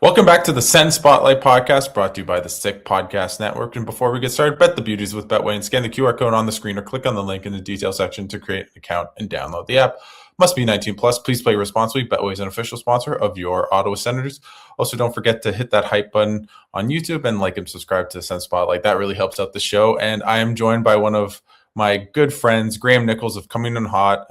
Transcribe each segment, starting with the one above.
Welcome back to the Sens Spotlight Podcast, brought to you by the Sick Podcast Network. And before we get started, bet the beauties with Betway and scan the QR code on the screen or click on the link in the details section to create an account and download the app. Must be 19 plus. Please play responsibly. Betway is an official sponsor of your Ottawa Senators. Also, don't forget to hit that hype button on YouTube and like and subscribe to the Sens Spotlight. That really helps out the show. And I am joined by one of my good friends, Graeme Nichols of Coming in Hot,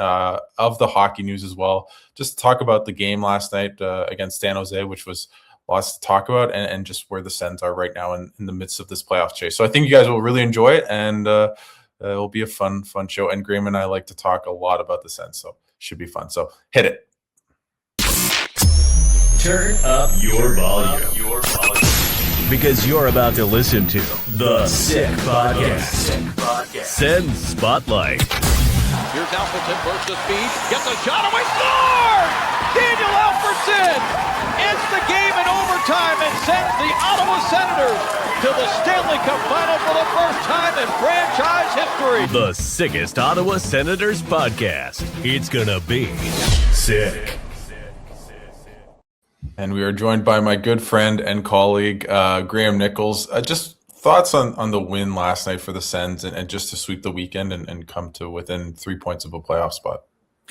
of the hockey news as well. Just to talk about the game last night against San Jose, which was lots to talk about, and just where the Sens are right now in the midst of this playoff chase. So I think you guys will really enjoy it, and it'll be a fun show. And Graeme and I like to talk a lot about the Sens, so it should be fun. So hit it. Turn up your volume. Because you're about to listen to the Sick Podcast. Sens Spotlight. Here's Alfredson, burst of speed, gets a shot away, score! Daniel Alfredson ends the game in overtime and sends the Ottawa Senators to the Stanley Cup Final for the first time in franchise history. The sickest Ottawa Senators podcast. It's gonna be sick. And we are joined by my good friend and colleague, Graeme Nichols. Just thoughts on the win last night for the Sens and just to sweep the weekend and come to within 3 points of a playoff spot.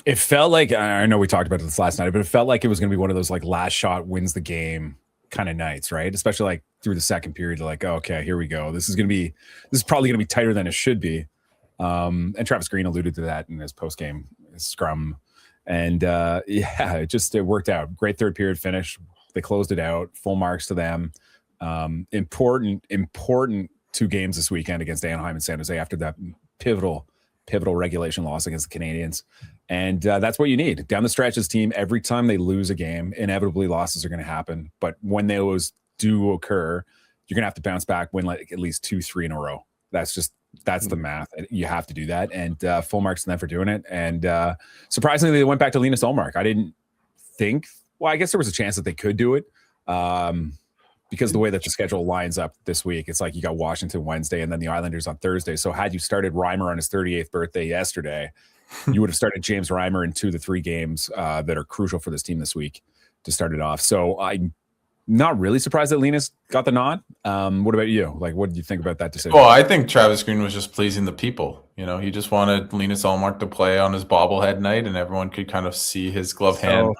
It felt like, I know we talked about this last night, but it felt like it was going to be one of those like last shot wins the game kind of nights, right? Especially like through the second period, like, oh, okay, here we go. This is probably going to be tighter than it should be. And Travis Green alluded to that in his post-game scrum. And it worked out. Great third period finish. They closed it out. Full marks to them. Important 2 games this weekend against Anaheim and San Jose after that pivotal regulation loss against the Canadiens. And that's what you need. Down the stretch, this team, every time they lose a game, inevitably losses are going to happen. But when those do occur, you're going to have to bounce back, win like at least 2-3 in a row. That's the math. You have to do that. And full marks to them for doing it. And surprisingly, they went back to Linus Ullmark. I didn't think, well, I guess there was a chance that they could do it. Because the way that the schedule lines up this week, it's like you got Washington Wednesday and then the Islanders on Thursday. So had you started Reimer on his 38th birthday yesterday, you would have started James Reimer in 2 to 3 games that are crucial for this team this week to start it off. So I'm not really surprised that Linus got the nod. What about you? Like, what did you think about that decision? Well, I think Travis Green was just pleasing the people. You know, he just wanted Linus Ullmark to play on his bobblehead night, and everyone could kind of see his glove hand.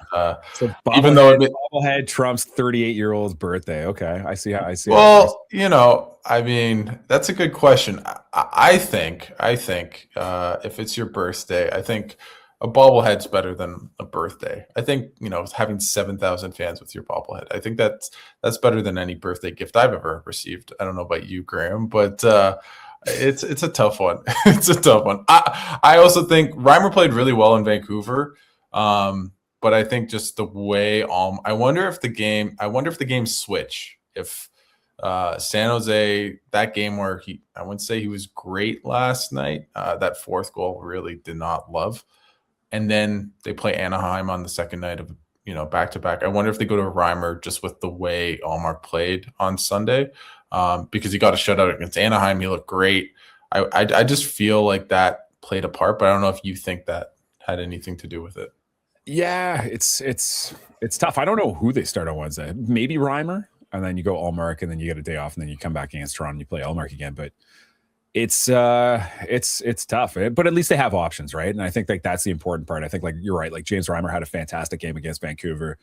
Even though bobblehead trumps 38-year-old's birthday. Okay, I see. Well, you know, I mean, that's a good question. I think if it's your birthday, I think a bobblehead's better than a birthday. I think, you know, having 7,000 fans with your bobblehead, I think that's better than any birthday gift I've ever received. I don't know about you, Graeme, but it's a tough one. It's a tough one. I also think Reimer played really well in Vancouver, but I think just the way I wonder if the game switch. If San Jose, that game where I wouldn't say he was great last night. That fourth goal really did not love. And then they play Anaheim on the second night of, you know, back-to-back. I wonder if they go to Reimer just with the way Ullmark played on Sunday, because he got a shutout against Anaheim. He looked great. I just feel like that played a part, but I don't know if you think that had anything to do with it. Yeah, it's tough. I don't know who they start on Wednesday. Maybe Reimer, and then you go Ullmark, and then you get a day off, and then you come back against Toronto and you play Ullmark again. But it's tough, but at least they have options, right? And I think like that's the important part. I think like you're right. Like James Reimer had a fantastic game against Vancouver,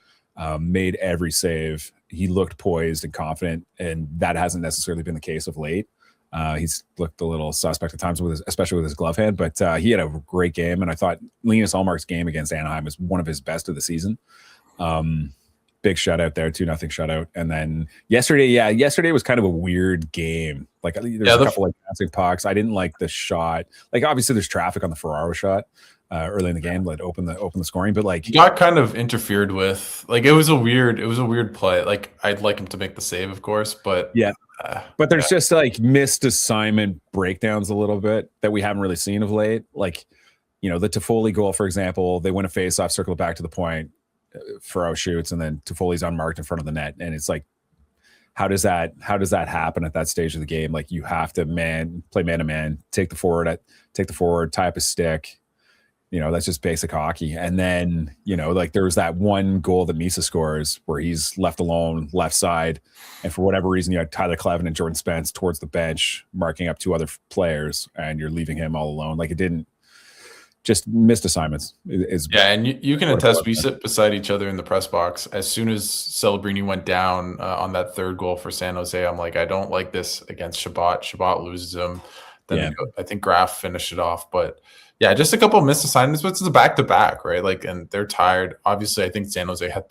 made every save. He looked poised and confident, and that hasn't necessarily been the case of late. He's looked a little suspect at times especially with his glove hand, but he had a great game. And I thought Linus Ullmark's game against Anaheim was one of his best of the season. Big shutout there, 2-0 shutout. And then yesterday was kind of a weird game. Like there's a couple like bouncing pucks. I didn't like the shot. Like obviously there's traffic on the Ferraro shot early in the game that opened the scoring, but like he got kind of interfered with. Like it was a weird play. Like I'd like him to make the save, of course, but yeah. But there's just like missed assignment breakdowns a little bit that we haven't really seen of late. Like, you know, the Toffoli goal, for example, they win a face-off, circle it back to the point, Ferraro shoots, and then Toffoli's unmarked in front of the net. And it's like, how does that happen at that stage of the game? Like you have to play man-to-man, take the forward, tie up a stick. That's just basic hockey. And then, like there was that one goal that Misa scores where he's left alone, left side. And for whatever reason, you had Tyler Clevin and Jordan Spence towards the bench, marking up 2 other players, and you're leaving him all alone. Like it didn't, just missed assignments. And you can attest, we sit beside each other in the press box. As soon as Celebrini went down on that 3rd goal for San Jose, I'm like, I don't like this against Shabbat. Shabbat loses him. Then I think Graf finished it off. But yeah, just a couple of missed assignments, but it's a back-to-back, right? Like, and they're tired. Obviously, I think San Jose had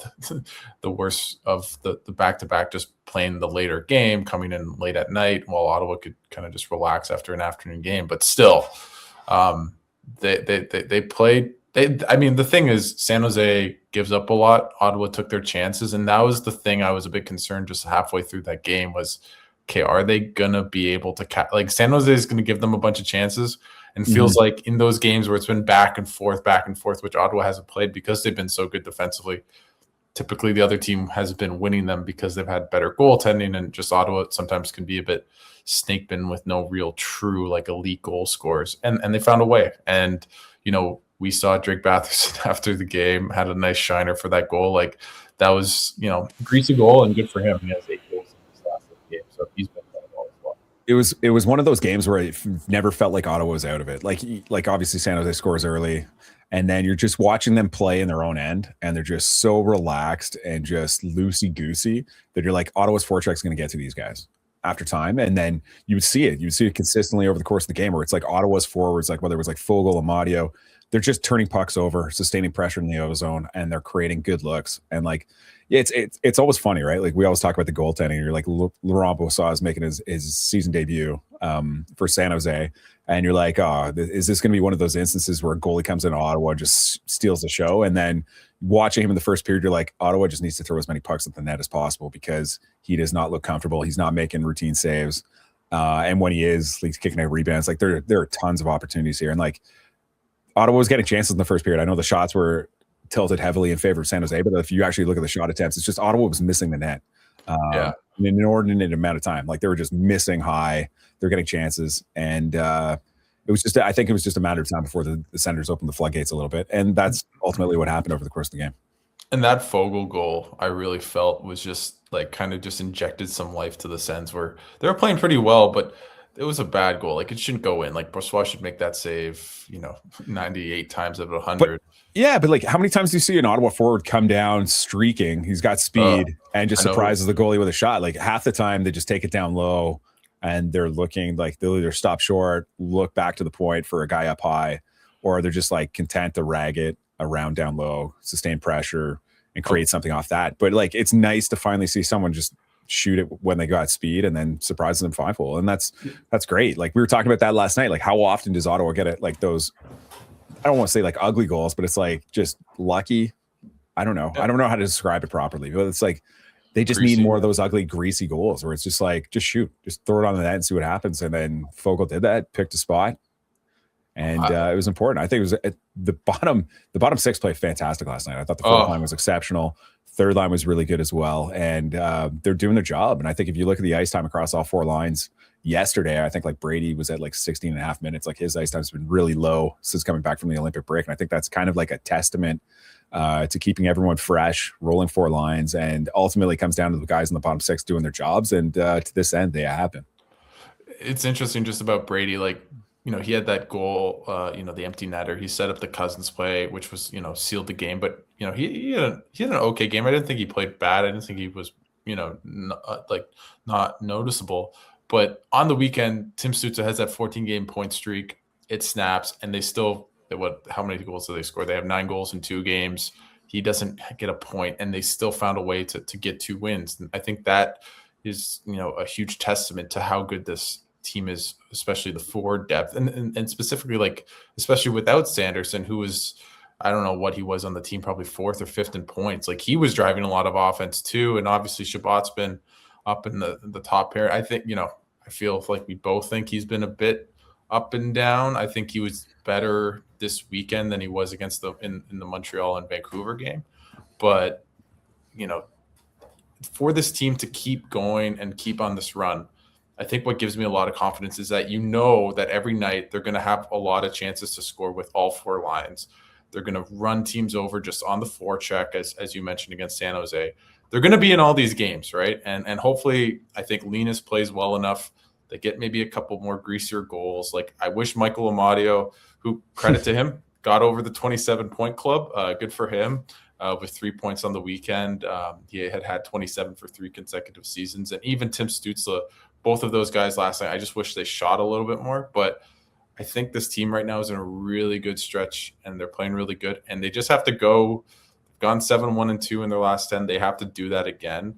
the worst of the back-to-back, just playing the later game, coming in late at night, while Ottawa could kind of just relax after an afternoon game. But still, they played. I mean, the thing is, San Jose gives up a lot. Ottawa took their chances, and that was the thing I was a bit concerned just halfway through that game was, okay, are they gonna be able to like San Jose is gonna give them a bunch of chances, and feels like in those games where it's been back and forth, which Ottawa hasn't played because they've been so good defensively. Typically, the other team has been winning them because they've had better goaltending, and just Ottawa sometimes can be a bit snake bin with no real true like elite goal scorers, and they found a way. And we saw Drake Batherson after the game had a nice shiner for that goal. Like that was greasy goal and good for him. He has 8 goals in his last game, so he's been playing well as well. It was one of those games where it never felt like Ottawa was out of it. Like obviously San Jose scores early, and then you're just watching them play in their own end, and they're just so relaxed and just loosey goosey that you're like, Ottawa's forecheck's going to get to these guys after time. And then you would see it consistently over the course of the game where it's like Ottawa's forwards, like whether it was like Fogle, Amadio, they're just turning pucks over, sustaining pressure in the ozone, and they're creating good looks. And like, it's always funny, right? Like we always talk about the goaltending. You're like, Laurent Bossard is making his season debut for San Jose, and you're like, oh, is this going to be one of those instances where a goalie comes into Ottawa and just steals the show? And then watching him in the first period, you're like, Ottawa just needs to throw as many pucks at the net as possible because he does not look comfortable. He's not making routine saves, and when he is, he's kicking out rebounds. Like there are tons of opportunities here, and like Ottawa was getting chances in the first period. I know the shots were tilted heavily in favor of San Jose, but if you actually look at the shot attempts, it's just Ottawa was missing the net in an inordinate amount of time. Like they were just missing high. They're getting chances, and I think it was just a matter of time before the Senators opened the floodgates a little bit, and that's ultimately what happened over the course of the game. And that Fogle goal, I really felt was just like kind of just injected some life to the Sens, where they were playing pretty well, but it was a bad goal. Like it shouldn't go in. Like Brossoit should make that save, 98 times out of 100. But like how many times do you see an Ottawa forward come down streaking? He's got speed and just surprises the goalie with a shot. Like half the time they just take it down low and they're looking like they'll either stop short, look back to the point for a guy up high, or they're just like content to rag it around down low, sustain pressure and create something off that. But like it's nice to finally see someone just shoot it when they got speed and then surprise them 5-hole. And that's great. Like we were talking about that last night. Like how often does Ottawa get it? Like those, I don't want to say like ugly goals, but it's like just lucky. I don't know. I don't know how to describe it properly, but it's like they just need more of those ugly, greasy goals where it's just like, just shoot, just throw it on the net and see what happens. And then Fogle did that, picked a spot, and it was important. I think it was at the bottom 6 played fantastic last night. I thought the fourth line was exceptional. Third line was really good as well. And they're doing their job. And I think if you look at the ice time across all 4 lines yesterday, I think like Brady was at like 16 and a half minutes. Like his ice time's been really low since coming back from the Olympic break. And I think that's kind of like a testament to keeping everyone fresh, rolling 4 lines, and ultimately comes down to the guys in the bottom 6 doing their jobs. And to this end, they happen. It's interesting just about Brady. Like, he had that goal, the empty netter. He set up the Cousins play, which was, sealed the game. But, he had an okay game. I didn't think he played bad. I didn't think he was, not noticeable. But on the weekend, Tim Stützle has that 14-game point streak. It snaps, and they still how many goals do they score? They have 9 goals in 2 games. He doesn't get a point, and they still found a way to get 2 wins. And I think that is, a huge testament to how good this team is, especially the forward depth, and specifically, like, especially without Sanderson, who was, I don't know what he was on the team, probably 4th or 5th in points. Like, he was driving a lot of offense too, and obviously Shabbat's been up in the top pair. I think, I feel like we both think he's been a bit up and down. I think he was better this weekend than he was against in the Montreal and Vancouver game. But, for this team to keep going and keep on this run, I think what gives me a lot of confidence is that that every night they're going to have a lot of chances to score with all four lines. They're going to run teams over just on the forecheck, as you mentioned against San Jose. They're going to be in all these games, right? And hopefully, I think Linus plays well enough. They get maybe a couple more greasier goals. Like, I wish Michael Amadio, who, credit to him, got over the 27-point club. Good for him. With 3 points on the weekend. He had 27 for 3 consecutive seasons. And even Tim Stützle, both of those guys last night, I just wish they shot a little bit more. But I think this team right now is in a really good stretch, and they're playing really good. And they just have to gone 7-1-2 in their last 10. They have to do that again.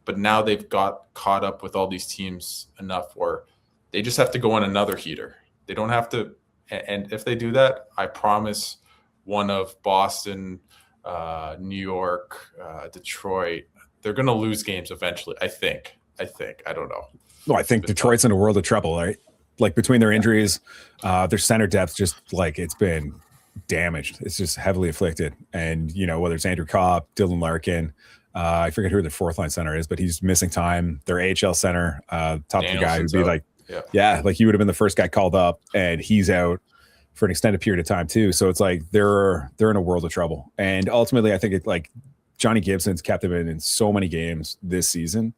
But now they've got caught up with all these teams enough where they just have to go on another heater. They don't have to. And if they do that, I promise one of Boston, New York, Detroit, they're going to lose games eventually. I think. I don't know. No, I think Detroit's in a world of trouble, right? Like, between their injuries, their center depth just, like, it's been damaged. It's just heavily afflicted. And, whether it's Andrew Copp, Dylan Larkin, I forget who their fourth line center is, but he's missing time. Their AHL center, top of the guy would be like, like he would have been the first guy called up, and he's out for an extended period of time too. So it's like they're in a world of trouble. And ultimately, I think like Johnny Gibson's kept them in so many games this season.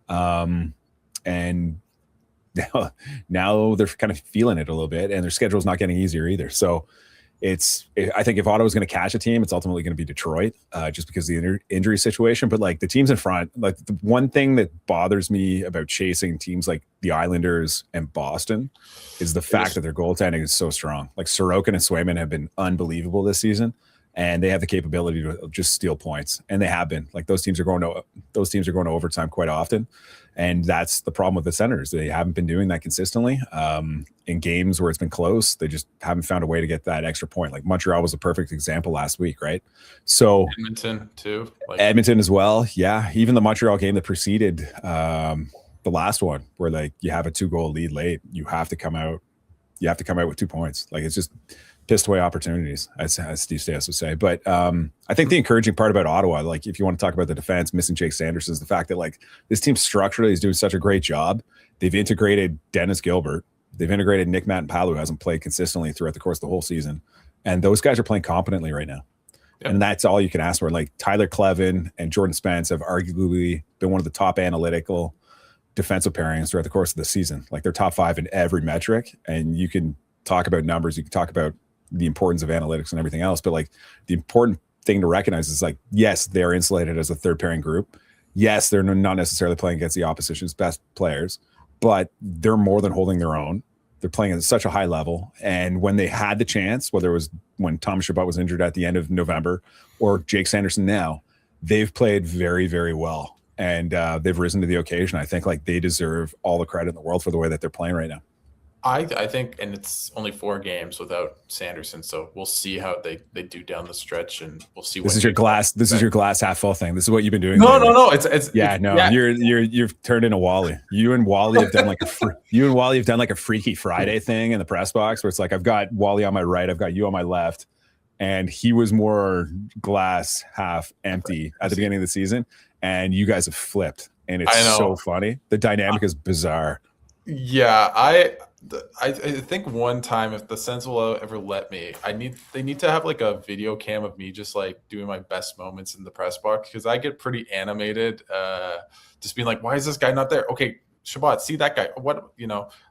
And now they're kind of feeling it a little bit, and their schedule's not getting easier either. So I think if Ottawa's going to catch a team, it's ultimately going to be Detroit, just because of the injury situation. But like the teams in front, like the one thing that bothers me about chasing teams like the Islanders and Boston is the fact that their goaltending is so strong. Like Sorokin and Swayman have been unbelievable this season, and they have the capability to just steal points, and they have been. Like those teams are going to overtime quite often, and that's the problem with the Senators. They haven't been doing that consistently. In games where it's been close, they just haven't found a way to get that extra point. Like Montreal was a perfect example last week, right? So Edmonton too, Edmonton as well. Yeah, even the Montreal game that preceded the last one, where like you have a 2-goal lead late, you have to come out with 2 points. Like it's just pissed away opportunities, as Steve Stas would say. But I think the encouraging part about Ottawa, like if you want to talk about the defense, missing Jake Sanderson, is the fact that like this team structurally is doing such a great job. They've integrated Dennis Gilbert. They've integrated Nick Matt-Palu, who hasn't played consistently throughout the course of the whole season. And those guys are playing competently right now. Yep. And that's all you can ask for. Like Tyler Klevin and Jordan Spence have arguably been one of the top analytical defensive pairings throughout the course of the season. Like they're top 5 in every metric. And you can talk about numbers. You can talk about the importance of analytics and everything else. But like the important thing to recognize is like, yes, they're insulated as a third pairing group. Yes, they're not necessarily playing against the opposition's best players, but they're more than holding their own. They're playing at such a high level. And when they had the chance, whether it was when Tom Chabot was injured at the end of November or Jake Sanderson now, they've played very, very well. And they've risen to the occasion. I think like they deserve all the credit in the world for the way that they're playing right now. I think, and it's only 4 games without Sanderson, so we'll see how they do down the stretch, and we'll see. This is your glass half full thing. This is what you've been doing. No. You've turned into Wally. You and Wally have done like a Freaky Friday thing in the press box, where it's like I've got Wally on my right, I've got you on my left, and he was more glass half empty at the beginning of the season, and you guys have flipped, and it's so funny. The dynamic is bizarre. Yeah, I think one time, if the Sens will ever let me, they need to have like a video cam of me just like doing my best moments in the press box, because I get pretty animated, just being like, why is this guy not there? Okay, Chabot, see that guy. What,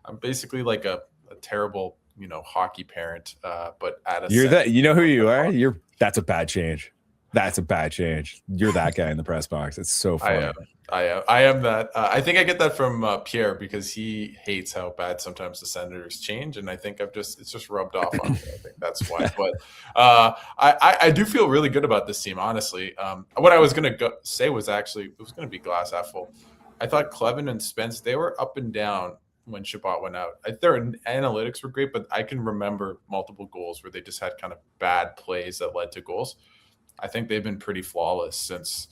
I'm basically like a terrible, hockey parent, but at a you're that, you know who you are? That's a bad change. That's a bad change. You're that guy in the press box. It's so funny. I am that. I think I get that from Pierre, because he hates how bad sometimes the Senators change, and I think it's just rubbed off on me. I think that's why. But I do feel really good about this team, honestly. What I was going to say was actually it was going to be glass half full. I thought Klevin and Spence, they were up and down when Chabot went out. Their analytics were great, but I can remember multiple goals where they just had kind of bad plays that led to goals. I think they've been pretty flawless since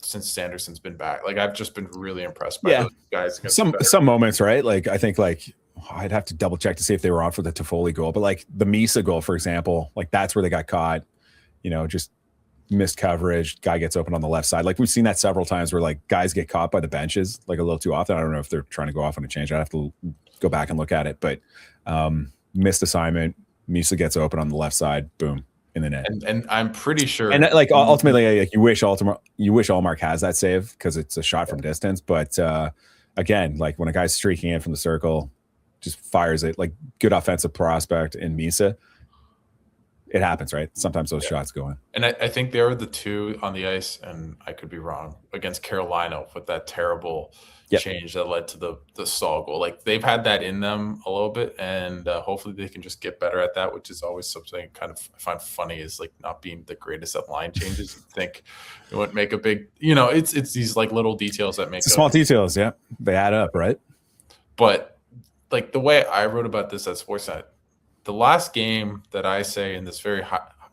Sanderson's been back. Like I've just been really impressed by those guys. Some moments, right? Like I think I'd have to double check to see if they were on for the Toffoli goal, but like the Misa goal, for example, like that's where they got caught, just missed coverage, guy gets open on the left side. Like we've seen that several times where like guys get caught by the benches like a little too often. I don't know if they're trying to go off on a change. I'd have to go back and look at it, but missed assignment. Misa gets open on the left side, boom, in the net. And I'm pretty sure. And like ultimately, like you wish Allmark has that save because it's a shot from distance. But again, like when a guy's streaking in from the circle, just fires it, like good offensive prospect in Misa. It happens, right? Sometimes those shots go in. And I think they were the two on the ice, and I could be wrong, against Carolina with that terrible change that led to the stall goal. Like they've had that in them a little bit, and hopefully they can just get better at that, which is always something kind of I find funny is like not being the greatest at line changes. You think it would make a big, it's these like little details that make small details. Yeah. They add up, right? But like the way I wrote about this at Sportsnet, the last game that I say in this very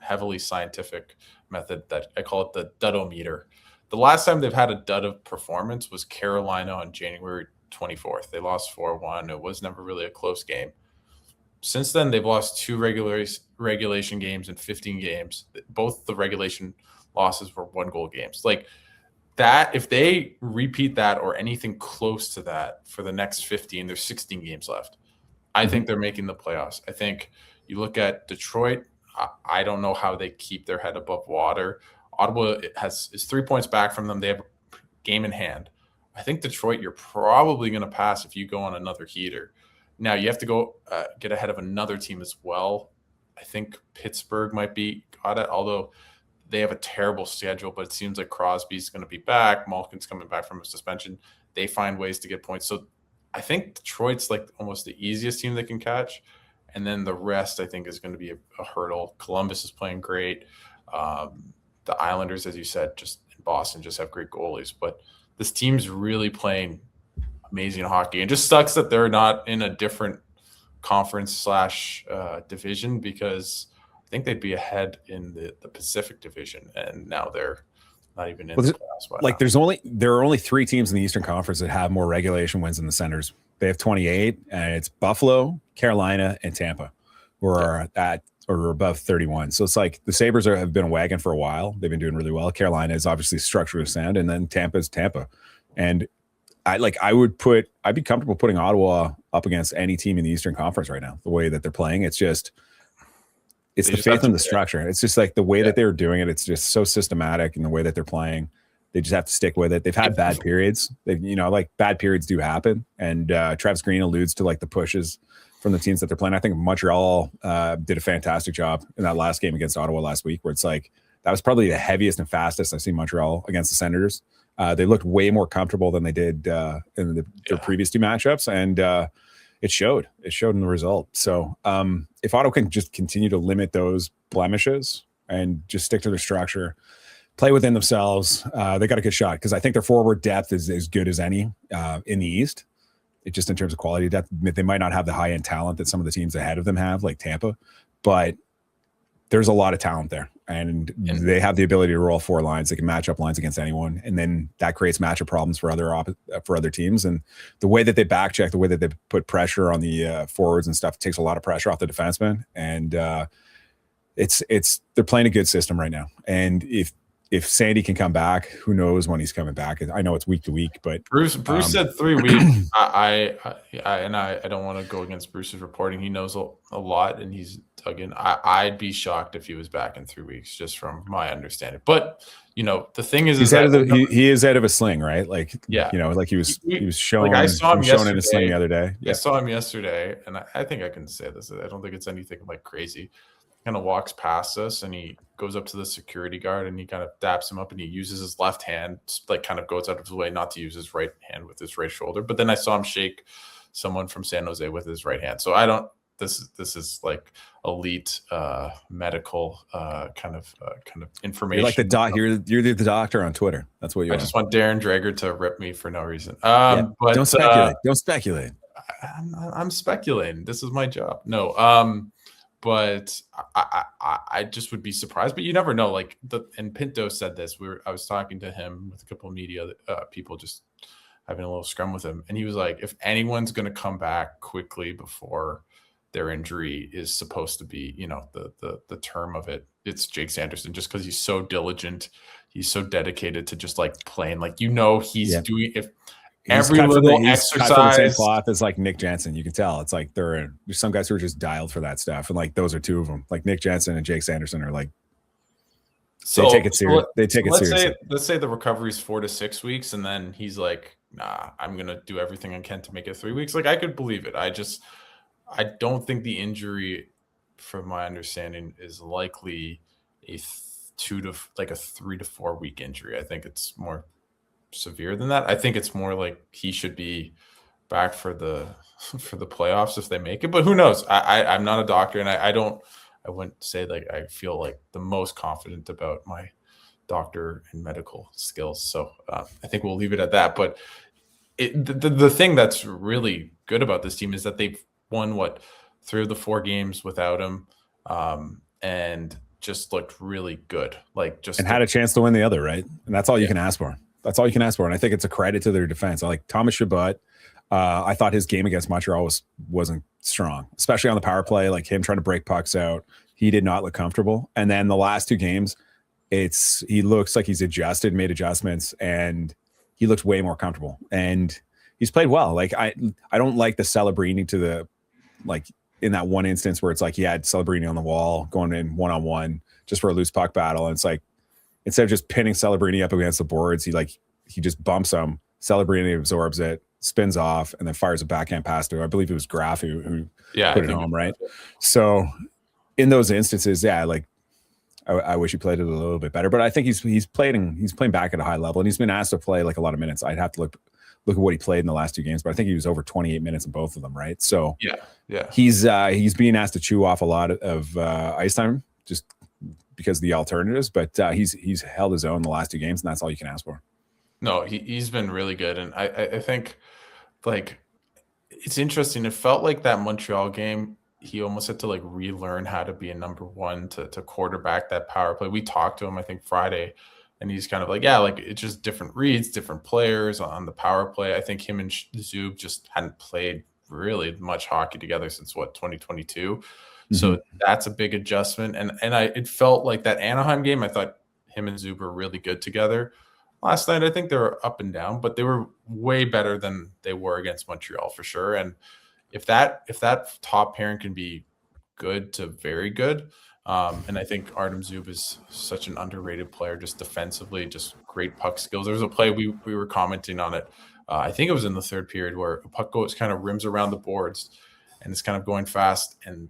heavily scientific method that I call it the dudometer, the last time they've had a dud of performance was Carolina on January 24th. They lost 4-1. It was never really a close game. Since then, they've lost 2 regulation games and 15 games. Both the regulation losses were 1-goal games. Like that, if they repeat that or anything close to that for the next 15, there's 16 games left. I think they're making the playoffs. I think you look at Detroit, I don't know how they keep their head above water. Ottawa is 3 points back from them. They have a game in hand. I think Detroit, you're probably going to pass if you go on another heater. Now, you have to go get ahead of another team as well. I think Pittsburgh might be got it, although they have a terrible schedule, but it seems like Crosby's going to be back. Malkin's coming back from a suspension. They find ways to get points. So I think Detroit's like almost the easiest team they can catch. And then the rest, I think, is going to be a hurdle. Columbus is playing great. The Islanders, as you said, just in Boston, just have great goalies. But this team's really playing amazing hockey. It just sucks that they're not in a different conference / division, because I think they'd be ahead in the Pacific Division. And now they're not even in the playoffs. Like there are only 3 teams in the Eastern Conference that have more regulation wins than the Senators. They have 28, and it's Buffalo, Carolina, and Tampa, who are at or above 31. So it's like the Sabres have been a wagon for a while. They've been doing really well. Carolina is obviously structurally sound, and then Tampa is Tampa. And I'd be comfortable putting Ottawa up against any team in the Eastern Conference right now. The way that they're playing, it's the faith in the structure. It's just like the way that they're doing it. It's just so systematic in the way that they're playing. They just have to stick with it. They've had bad periods. Bad periods do happen. And Travis Green alludes to like the pushes from the teams that they're playing. I think Montreal did a fantastic job in that last game against Ottawa last week, where it's like that was probably the heaviest and fastest I've seen Montreal against the Senators. They looked way more comfortable than they did in their previous 2 matchups, and it showed. It showed in the result. So if Ottawa can just continue to limit those blemishes and just stick to their structure, play within themselves, they got a good shot, because I think their forward depth is as good as any in the East. It just in terms of quality depth, they might not have the high-end talent that some of the teams ahead of them have, like Tampa, but there's a lot of talent there, and they have the ability to roll 4 lines. They can match up lines against anyone, and then that creates matchup problems for other teams. And the way that they back check, the way that they put pressure on the forwards and stuff, takes a lot of pressure off the defensemen. And they're playing a good system right now. And if Sandy can come back, who knows when he's coming back? I know it's week to week, but Bruce said 3 weeks. I don't want to go against Bruce's reporting. He knows a lot, and he's dug in. I'd be shocked if he was back in 3 weeks, just from my understanding. But the thing is, he is out of a sling, right? Like like he was shown. Like I saw him yesterday. In a sling the other day. I saw him yesterday, and I think I can say this. I don't think it's anything like crazy. Kind of walks past us, and he goes up to the security guard, and he kind of daps him up, and he uses his left hand, like kind of goes out of his way not to use his right hand with his right shoulder. But then I saw him shake someone from San Jose with his right hand. So I don't. This is like elite medical kind of information. You're like the doc. You're the doctor on Twitter. That's what you. I just want Darren Dreger to rip me for no reason. But don't speculate. Don't speculate. I'm speculating. This is my job. No. But I just would be surprised. But you never know. Like and Pinto said this. I was talking to him with a couple of media people, just having a little scrum with him, and he was like, if anyone's going to come back quickly before their injury is supposed to be, the term of it it's Jake Sanderson, just because he's so diligent. He's so dedicated to just like playing. Like, he's doing every little exercise. Cut from the same cloth as like Nick Jensen. You can tell it's like there's some guys who are just dialed for that stuff, and like those are two of them. Like Nick Jensen and Jake Sanderson are like. So, they take it serious. Let's say the recovery is 4 to 6 weeks, and then he's like, "Nah, I'm gonna do everything I can to make it 3 weeks." Like, I could believe it. I don't think the injury, from my understanding, is likely a 3 to 4 week injury. I think it's more severe than that. I think it's more like he should be back for the playoffs if they make it. But who knows? I'm not a doctor, and I wouldn't say like I feel like the most confident about my doctor and medical skills. So I think we'll leave it at that. But the thing that's really good about this team is that they've won 3 of the 4 games without him, and just looked really good. And had a chance to win the other, right? And that's all you can ask for. That's all you can ask for. And I think it's a credit to their defense. Like Thomas Chabot, I thought his game against Montreal wasn't strong, especially on the power play, like him trying to break pucks out. He did not look comfortable. And then the last 2 games, he looks like he's made adjustments, and he looks way more comfortable. And he's played well. Like I don't like the Celebrini to the, like in that one instance where it's like he had Celebrini on the wall going in 1-on-1 just for a loose puck battle. And it's like, instead of just pinning Celebrini up against the boards, he just bumps him. Celebrini absorbs it, spins off, and then fires a backhand pass to, I believe it was Graf who put it home, right? So in those instances, like I wish he played it a little bit better, but I think he's playing back at a high level, and he's been asked to play like a lot of minutes. I'd have to look at what he played in the last 2 games, but I think he was over 28 minutes in both of them, right? So yeah, he's being asked to chew off a lot of ice time just because of the alternatives, but he's held his own the last 2 games, and that's all you can ask for. No, he's been really good, and I think like it's interesting. It felt like that Montreal game, he almost had to like relearn how to be a number one to quarterback that power play. We talked to him, I think, Friday, and he's kind of like, it's just different reads, different players on the power play. I think him and Zub just hadn't played really much hockey together since 2022. Mm-hmm. So that's a big adjustment. And it felt like that Anaheim game, I thought him and Zub were really good together. Last night, I think they were up and down, but they were way better than they were against Montreal for sure. And if that top pairing can be good to very good, and I think Artem Zub is such an underrated player, just defensively, just great puck skills. There was a play we were commenting on it. I think it was in the 3rd period where a puck goes kind of rims around the boards, and it's kind of going fast, and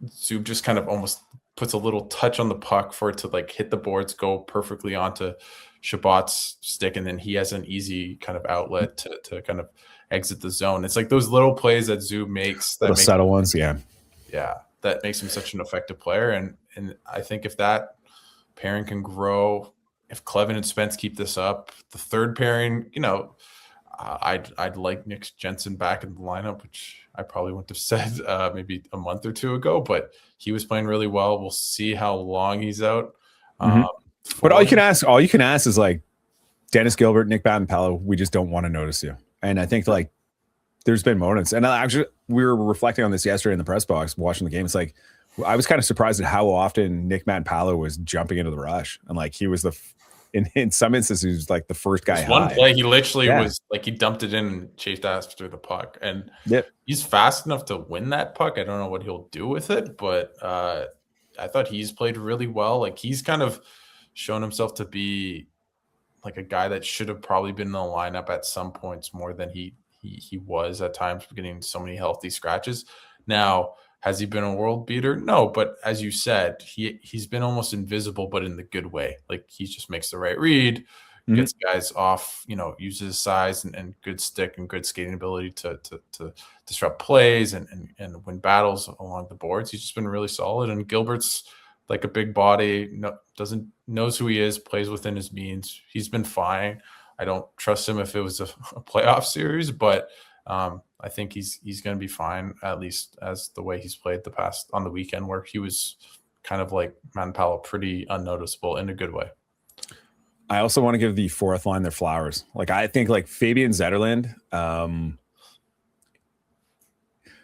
Zub just kind of almost puts a little touch on the puck for it to like hit the boards, go perfectly onto Chabot's stick, and then he has an easy kind of outlet to kind of exit the zone. It's like those little plays that Zub makes, that subtle ones, that makes him such an effective player. And I think if that pairing can grow, if Clevin and Spence keep this up, the 3rd pairing, I'd like Nick Jensen back in the lineup, which I probably wouldn't have said maybe a month or 2 ago, but he was playing really well. We'll see how long he's out. Mm-hmm. But all you can ask is like Dennis Gilbert, Nick Baden-Powell, we just don't want to notice you. And I think like there's been moments, and actually we were reflecting on this yesterday in the press box watching the game. It's like I was kind of surprised at how often Nick Baden-Powell was jumping into the rush, and like he was in some instances he was like the first guy. One play he literally was like he dumped it in and chased after the puck, and he's fast enough to win that puck. I don't know what he'll do with it, but I thought he's played really well. Like he's kind of shown himself to be like a guy that should have probably been in the lineup at some points more than he was at times, getting so many healthy scratches. Now, has he been a world beater? No, but as you said, he's been almost invisible, but in the good way. Like he just makes the right read, gets guys off, uses his size and good stick and good skating ability to disrupt plays and win battles along the boards. He's just been really solid. And Gilbert's like a big body, knows who he is, plays within his means. He's been fine. I don't trust him if it was a playoff series, but I think he's going to be fine, at least as the way he's played the past on the weekend, where he was kind of like Baden-Powell, pretty unnoticeable in a good way. I also want to give the 4th line their flowers. Like I think like Fabian Zetterlund,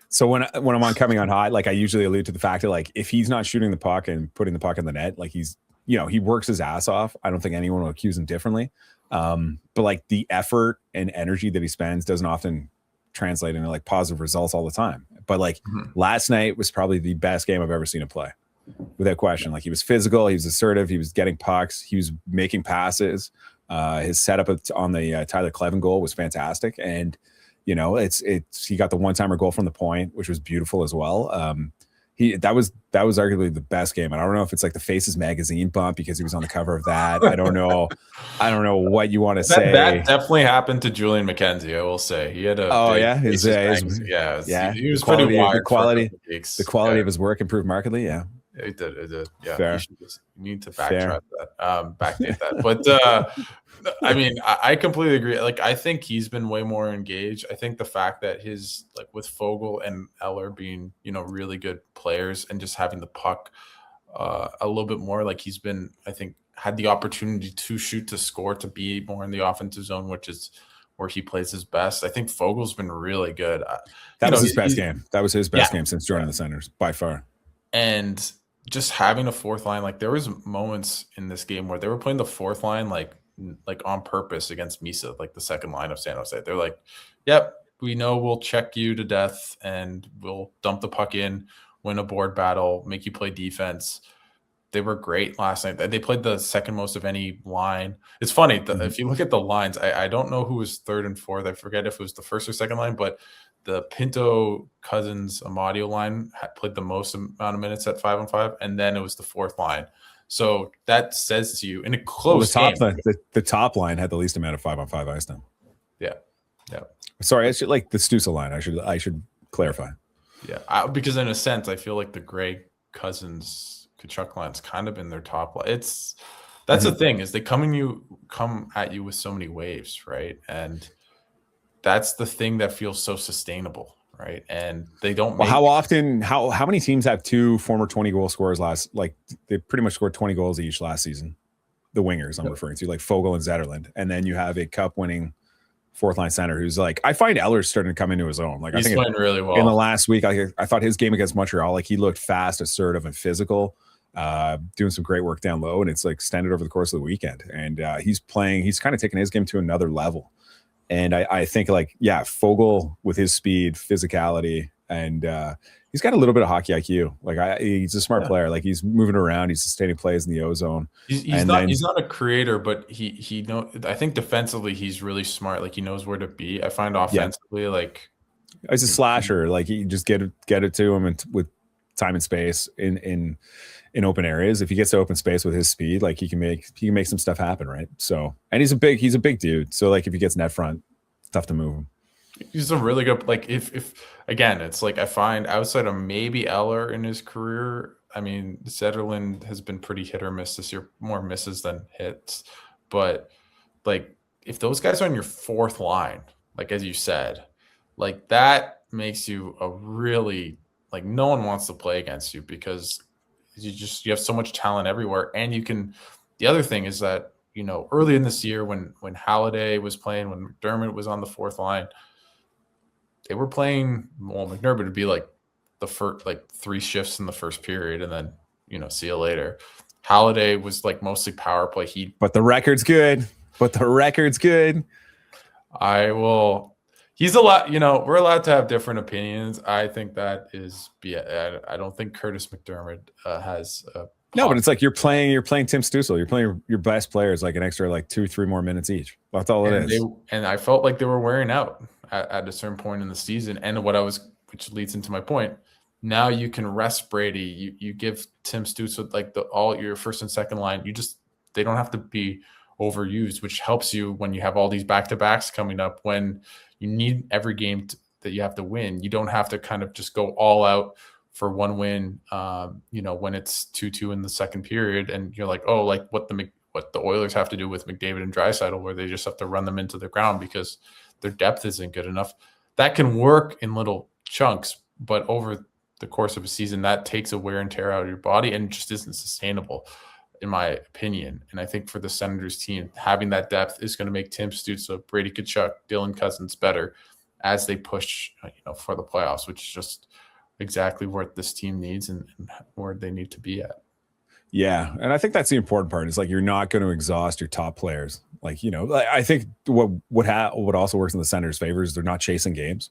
So when I'm on coming on hot, like I usually allude to the fact that like if he's not shooting the puck and putting the puck in the net, like he's, he works his ass off. I don't think anyone will accuse him differently. But like the effort and energy that he spends doesn't often translate into like positive results all the time. But like last night was probably the best game I've ever seen him play, without question. Like he was physical, he was assertive, he was getting pucks, he was making passes. His setup on the Tyler Clevin goal was fantastic, and he got the one-timer goal from the point, which was beautiful as well. That was arguably the best game. And I don't know if it's like the Faces magazine bump because he was on the cover of that. I don't know what you want to say. That definitely happened to Julian McKenzie, I will say. He had a he was pretty wired. The quality of his work improved markedly. Yeah. It did. Yeah. Fair. You need to backtrack that. Backdate that. But I mean, I completely agree. Like, I think he's been way more engaged. I think the fact that his, like, with Fogle and Eller being, really good players and just having the puck a little bit more, like he's been, I think, had the opportunity to shoot, to score, to be more in the offensive zone, which is where he plays his best. I think Fogle's been really good. That was his best game. That was his best game since joining the Senators by far. And just having a fourth line, like there was moments in this game where they were playing the fourth line like on purpose against Misa, like the second line of San Jose. They're like, yep, we know we'll check you to death and we'll dump the puck in, win a board battle, make you play defense. They were great last night. They played the second most of any line. It's funny, if you look at the lines, I don't know who was third and fourth. I forget if it was the first or second line, but the Pinto Cousins Amadio line played the most amount of minutes at 5-on-5, and then it was the fourth line. So that says to you in a close game. The top line had the least amount of 5-on-5 ice time. Yeah. Sorry, I should like the Stusa line. I should clarify. Yeah, because in a sense, I feel like the Gray Cousins Kachuk line's kind of been their top line. That's the thing, is they come at you with so many waves, right? And that's the thing that feels so sustainable, right? And they don't. How many teams have two former 20-goal scorers they pretty much scored 20 goals each last season? The wingers I'm referring to, like Fogle and Zetterlund, and then you have a cup-winning fourth line center who's like, I find Eller's starting to come into his own. Like he's playing really well in the last week. I thought his game against Montreal, like he looked fast, assertive, and physical, doing some great work down low, and it's like extended over the course of the weekend. And he's kind of taking his game to another level. And I think Fogle with his speed, physicality, and he's got a little bit of hockey IQ. Like he's a smart player. Like he's moving around, he's sustaining plays in the ozone. He's not a creator, but he I think defensively he's really smart. Like he knows where to be. I find offensively like he's a slasher. Like you just get it to him and with time and space in open areas. If he gets to open space with his speed, like he can make some stuff happen, right? So, and he's a big dude. So like if he gets net front, it's tough to move him. He's a really good, like if again, it's like I find outside of maybe Eller in his career, I mean, Zetterlund has been pretty hit or miss this year, more misses than hits. But like if those guys are on your fourth line, like as you said, like that makes you a really, like no one wants to play against you because you have so much talent everywhere. And the other thing is that, early in this year when Halliday was playing, when McDermott was on the fourth line, they were playing, McDermott would be like the first, like 3 shifts in the first period and then, see you later. Halliday was like mostly power play. But the record's good. He's a lot, we're allowed to have different opinions. I think that is, I don't think Curtis McDermott has. No, but it's like you're playing Tim Stützle. You're playing your best players like an extra 2-3 more minutes each. That's all it is. And I felt like they were wearing out at a certain point in the season. And which leads into my point. Now you can rest Brady. You give Tim Stützle all your first and second line. They don't have to be overused, which helps you when you have all these back-to-backs coming up, when you need every game that you have to win. You don't have to kind of just go all out for one win, when it's 2-2 in the second period. And you're like, oh, like what the Oilers have to do with McDavid and Draisaitl, where they just have to run them into the ground because their depth isn't good enough. That can work in little chunks, but over the course of a season, that takes a wear and tear out of your body and just isn't sustainable, in my opinion. And I think for the Senators team, having that depth is going to make Tim Stützle, Brady Tkachuk, Dylan Cousins better as they push, for the playoffs, which is just exactly what this team needs and where they need to be at. Yeah, and I think that's the important part. Is like you're not going to exhaust your top players. Like, I think what also works in the Senators' favor is they're not chasing games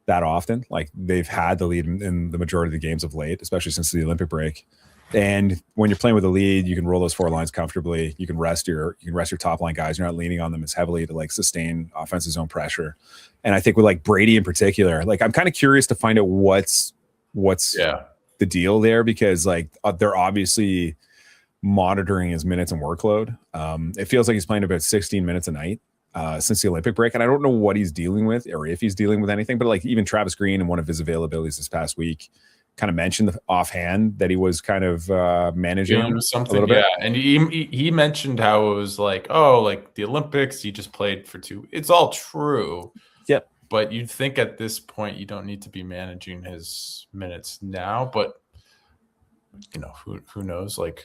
that often. Like they've had the lead in the majority of the games of late, especially since the Olympic break. And when you're playing with a lead, you can roll those 4 lines comfortably. You can rest your top line guys. You're not leaning on them as heavily to like sustain offensive zone pressure. And I think with like Brady in particular, like I'm kind of curious to find out what's the deal there, because like they're obviously monitoring his minutes and workload. It feels like he's playing about 16 minutes a night since the Olympic break. And I don't know what he's dealing with or if he's dealing with anything, but like even Travis Green in one of his availabilities this past week kind of mentioned offhand that he was kind of managing something, a little bit. And he mentioned how it was like, oh, like the Olympics, he just played for 2. It's all true. Yep. But you'd think at this point you don't need to be managing his minutes now. But who knows? Like,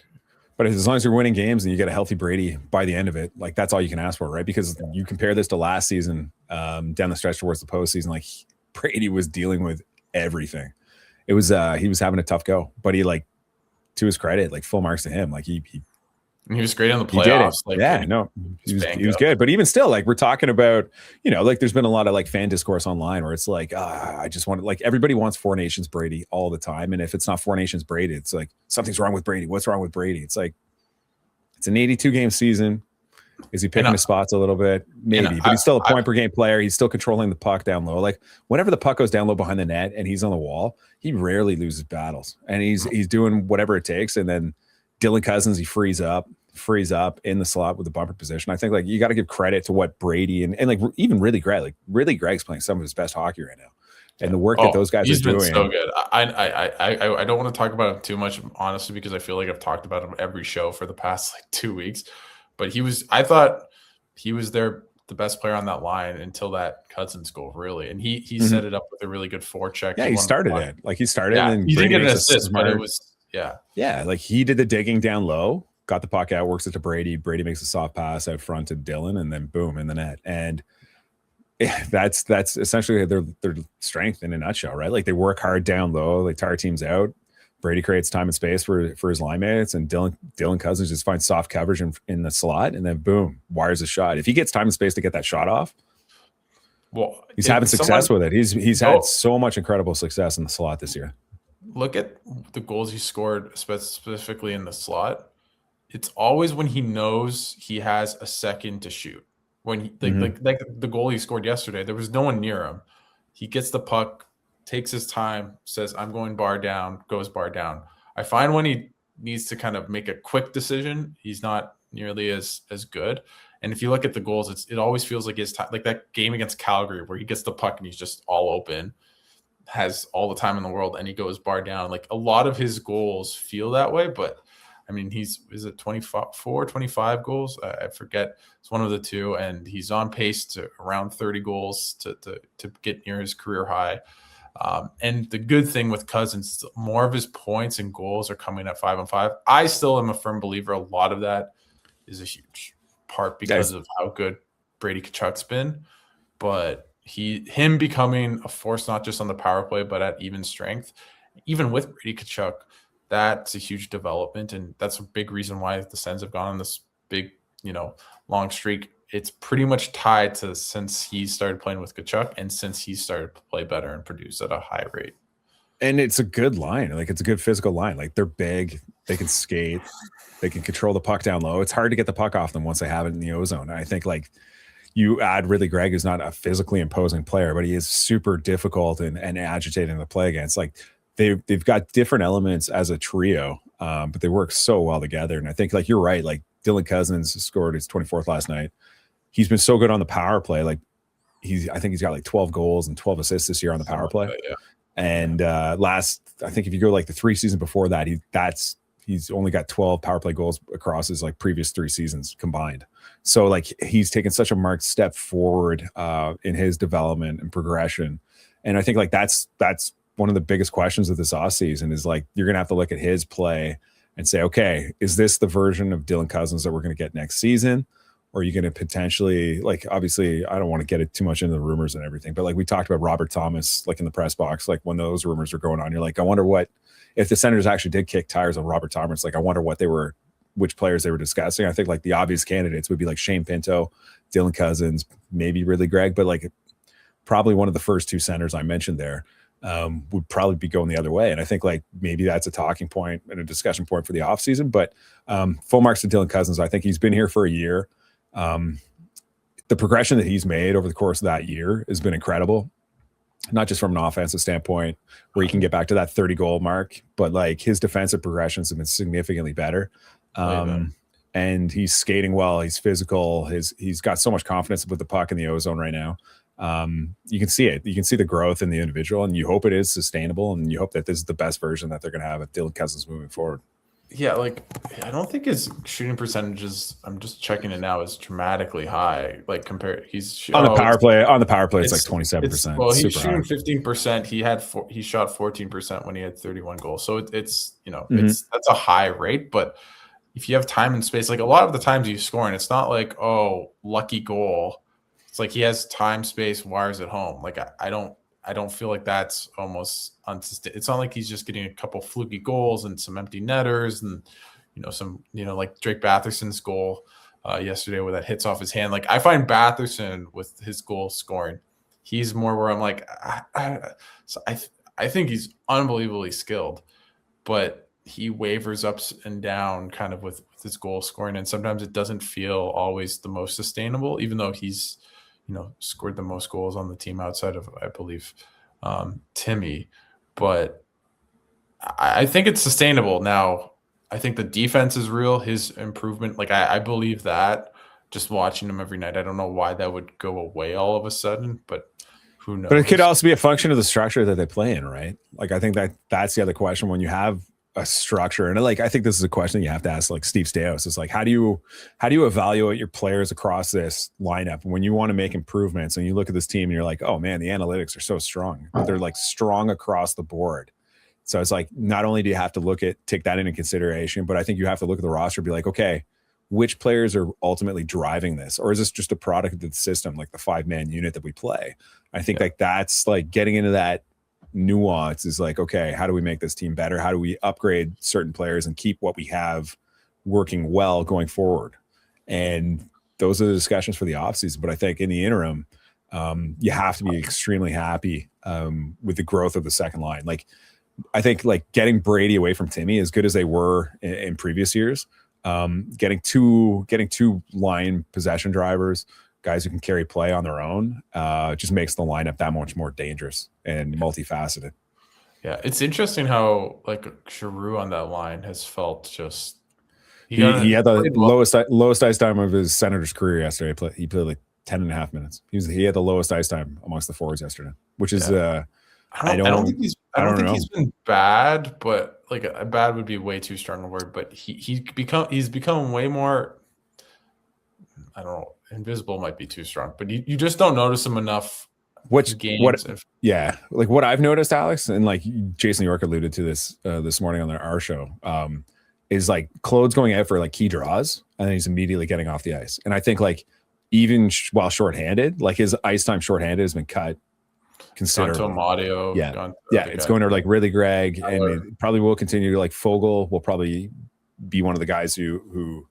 but as long as you're winning games and you get a healthy Brady by the end of it, like that's all you can ask for, right? Because you compare this to last season, down the stretch towards the postseason, like Brady was dealing with everything. It was he was having a tough go, but he, like, to his credit, like full marks to him. Like he was great in the playoffs. Like, he was good. But even still, like we're talking about, like there's been a lot of like fan discourse online where it's like, I just want to, like, everybody wants Four Nations Brady all the time. And if it's not Four Nations Brady, it's like something's wrong with Brady. What's wrong with Brady? It's like, it's an 82 game season. Is he picking his spots a little bit? Maybe, but he's still a point per game player. He's still controlling the puck down low. Like whenever the puck goes down low behind the net and he's on the wall, he rarely loses battles, and he's doing whatever it takes. And then Dylan Cousins, he frees up in the slot with the bumper position. I think like you got to give credit to what Brady and like even Ridley Gregg's playing some of his best hockey right now, and the work that those guys are doing. He's been so good. I don't want to talk about him too much, honestly, because I feel like I've talked about him every show for the past like 2 weeks. But I thought he was the best player on that line until that Cousins goal, really. And he set it up with a really good forecheck. Yeah, he started it. Like he started and he didn't get an assist, but it was Yeah, like he did the digging down low, got the puck out, works it to Brady. Brady makes a soft pass out front to Dylan, and then boom, in the net. And that's essentially their strength in a nutshell, right? Like they work hard down low, they tire teams out. Brady creates time and space for his line mates, and Dylan Cousins just finds soft coverage in the slot, and then boom, wires a shot. If he gets time and space to get that shot off, well, he's having success with it. He's had so much incredible success in the slot this year. Look at the goals he scored specifically in the slot. It's always when he knows he has a second to shoot. When he, like the goal he scored yesterday, there was no one near him. He gets the puck, takes his time, says, I'm going bar down, goes bar down. I find when he needs to kind of make a quick decision, he's not nearly as good. And if you look at the goals, it always feels like his time, like that game against Calgary where he gets the puck and he's just all open, has all the time in the world, and he goes bar down. Like a lot of his goals feel that way, but I mean, is it 24, 25 goals? I forget. It's one of the two, and he's on pace to around 30 goals to get near his career high. And the good thing with Cousins, more of his points and goals are coming at 5-on-5. I still am a firm believer. A lot of that is a huge part because of how good Brady Tkachuk's been. But him becoming a force, not just on the power play, but at even strength, even with Brady Tkachuk, that's a huge development. And that's a big reason why the Sens have gone on this big, long streak. It's pretty much tied to since he started playing with Tkachuk and since he started to play better and produce at a high rate. And it's a good line. Like it's a good physical line. Like they're big, they can skate, they can control the puck down low. It's hard to get the puck off them once they have it in the ozone. And I think like you add Ridley Gregg, who's not a physically imposing player, but he is super difficult and agitating to play against. Like they've got different elements as a trio, but they work so well together. And I think like you're right. Like Dylan Cousins scored his 24th last night. He's been so good on the power play. Like I think he's got like 12 goals and 12 assists this year on the power play. Yeah. And I think if you go like the 3 seasons before that, he's only got 12 power play goals across his like previous 3 seasons combined. So like he's taken such a marked step forward in his development and progression. And I think like that's one of the biggest questions of this offseason is like you're gonna have to look at his play and say, okay, is this the version of Dylan Cousins that we're gonna get next season? Or are you going to potentially, like, obviously, I don't want to get it too much into the rumors and everything, but like we talked about Robert Thomas, like in the press box, like when those rumors were going on, you're like, I wonder what, if the Senators actually did kick tires on Robert Thomas, like I wonder which players they were discussing. I think like the obvious candidates would be like Shane Pinto, Dylan Cousins, maybe Ridley Gregg, but like probably one of the first two centers I mentioned there would probably be going the other way. And I think like maybe that's a talking point and a discussion point for the offseason. But full marks to Dylan Cousins. I think he's been here for a year. The progression that he's made over the course of that year has been incredible, not just from an offensive standpoint where he can get back to that 30 goal mark, but like his defensive progressions have been significantly better. And he's skating well. He's physical. He's got so much confidence with the puck in the O-zone right now. You can see it. You can see the growth in the individual, and you hope it is sustainable, and you hope that this is the best version that they're going to have of Dylan Cousins moving forward. Yeah, like I don't think his shooting percentages, I'm just checking it now, is dramatically high. Like compared, he's on the power play. On the power play, it's like 27%. Well, he's shooting 15%. He shot 14% when he had 31 goals. So it's that's a high rate. But if you have time and space, like a lot of the times he's scoring, it's not like, oh, lucky goal. It's like he has time, space, wires at home. Like I don't feel like that's almost unsustainable. It's not like he's just getting a couple fluky goals and some empty netters and like Drake Batherson's goal yesterday where that hits off his hand. Like I find Batherson with his goal scoring, he's more where I'm like, I think he's unbelievably skilled, but he wavers up and down kind of with his goal scoring, and sometimes it doesn't feel always the most sustainable, even though he's scored the most goals on the team outside of, I believe, Timmy. But I think it's sustainable. Now, I think the defense is real. His improvement, like I believe that just watching him every night. I don't know why that would go away all of a sudden, but who knows? But it could also be a function of the structure that they play in, right? Like I think that's the other question when you have a structure. And like I think this is a question you have to ask like Steve Stais. It's like how do you evaluate your players across this lineup when you want to make improvements and you look at this team and you're like, oh man, the analytics are so strong. They're like strong across the board. So it's like not only do you have to take that into consideration, but I think you have to look at the roster and be like, okay, which players are ultimately driving this? Or is this just a product of the system, like the 5-man unit that we play? I think like that's like getting into that nuance is like, okay, how do we make this team better? How do we upgrade certain players and keep what we have working well going forward? And those are the discussions for the offseason. But I think in the interim, you have to be extremely happy with the growth of the second line. Like, I think like getting Brady away from Timmy, as good as they were in previous years, getting two line possession drivers, guys who can carry play on their own, just makes the lineup that much more dangerous and multifaceted. Yeah, it's interesting how like Giroux on that line has felt just. He had the lowest ice time of his Senators career yesterday. He played like 10.5 minutes. He had the lowest ice time amongst the forwards yesterday, which is I don't think he's been bad, but like bad would be way too strong a word. But he's become way more. I don't know. Invisible might be too strong, but you just don't notice him enough. Like what I've noticed, Alex, and like Jason York alluded to this this morning on our show, is like Claude's going out for like key draws, and then he's immediately getting off the ice. And I think like even while shorthanded, like his ice time shorthanded has been cut considerably. Amadio, it's going to like Ridley Gregg, and it probably will continue. Like Fogle will probably be one of the guys who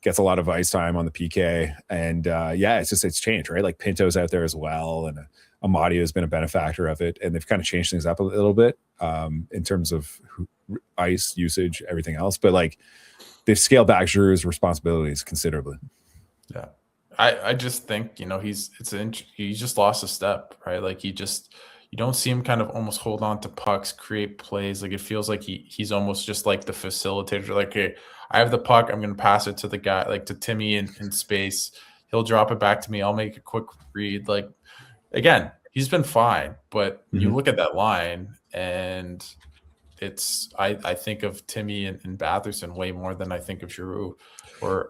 gets a lot of ice time on the PK, and it's changed, right? Like Pinto's out there as well, and Amadio has been a benefactor of it, and they've kind of changed things up a little bit in terms of ice usage, everything else. But like they've scaled back Giroux's responsibilities considerably. Yeah, I just think he just lost a step, right? Like you don't see him kind of almost hold on to pucks, create plays. Like it feels like he's almost just like the facilitator. Like, hey, I have the puck, I'm going to pass it to the guy, like to Timmy in space. He'll drop it back to me. I'll make a quick read. Like, again, he's been fine, but you look at that line and I think of Timmy and Batherson way more than I think of Giroux.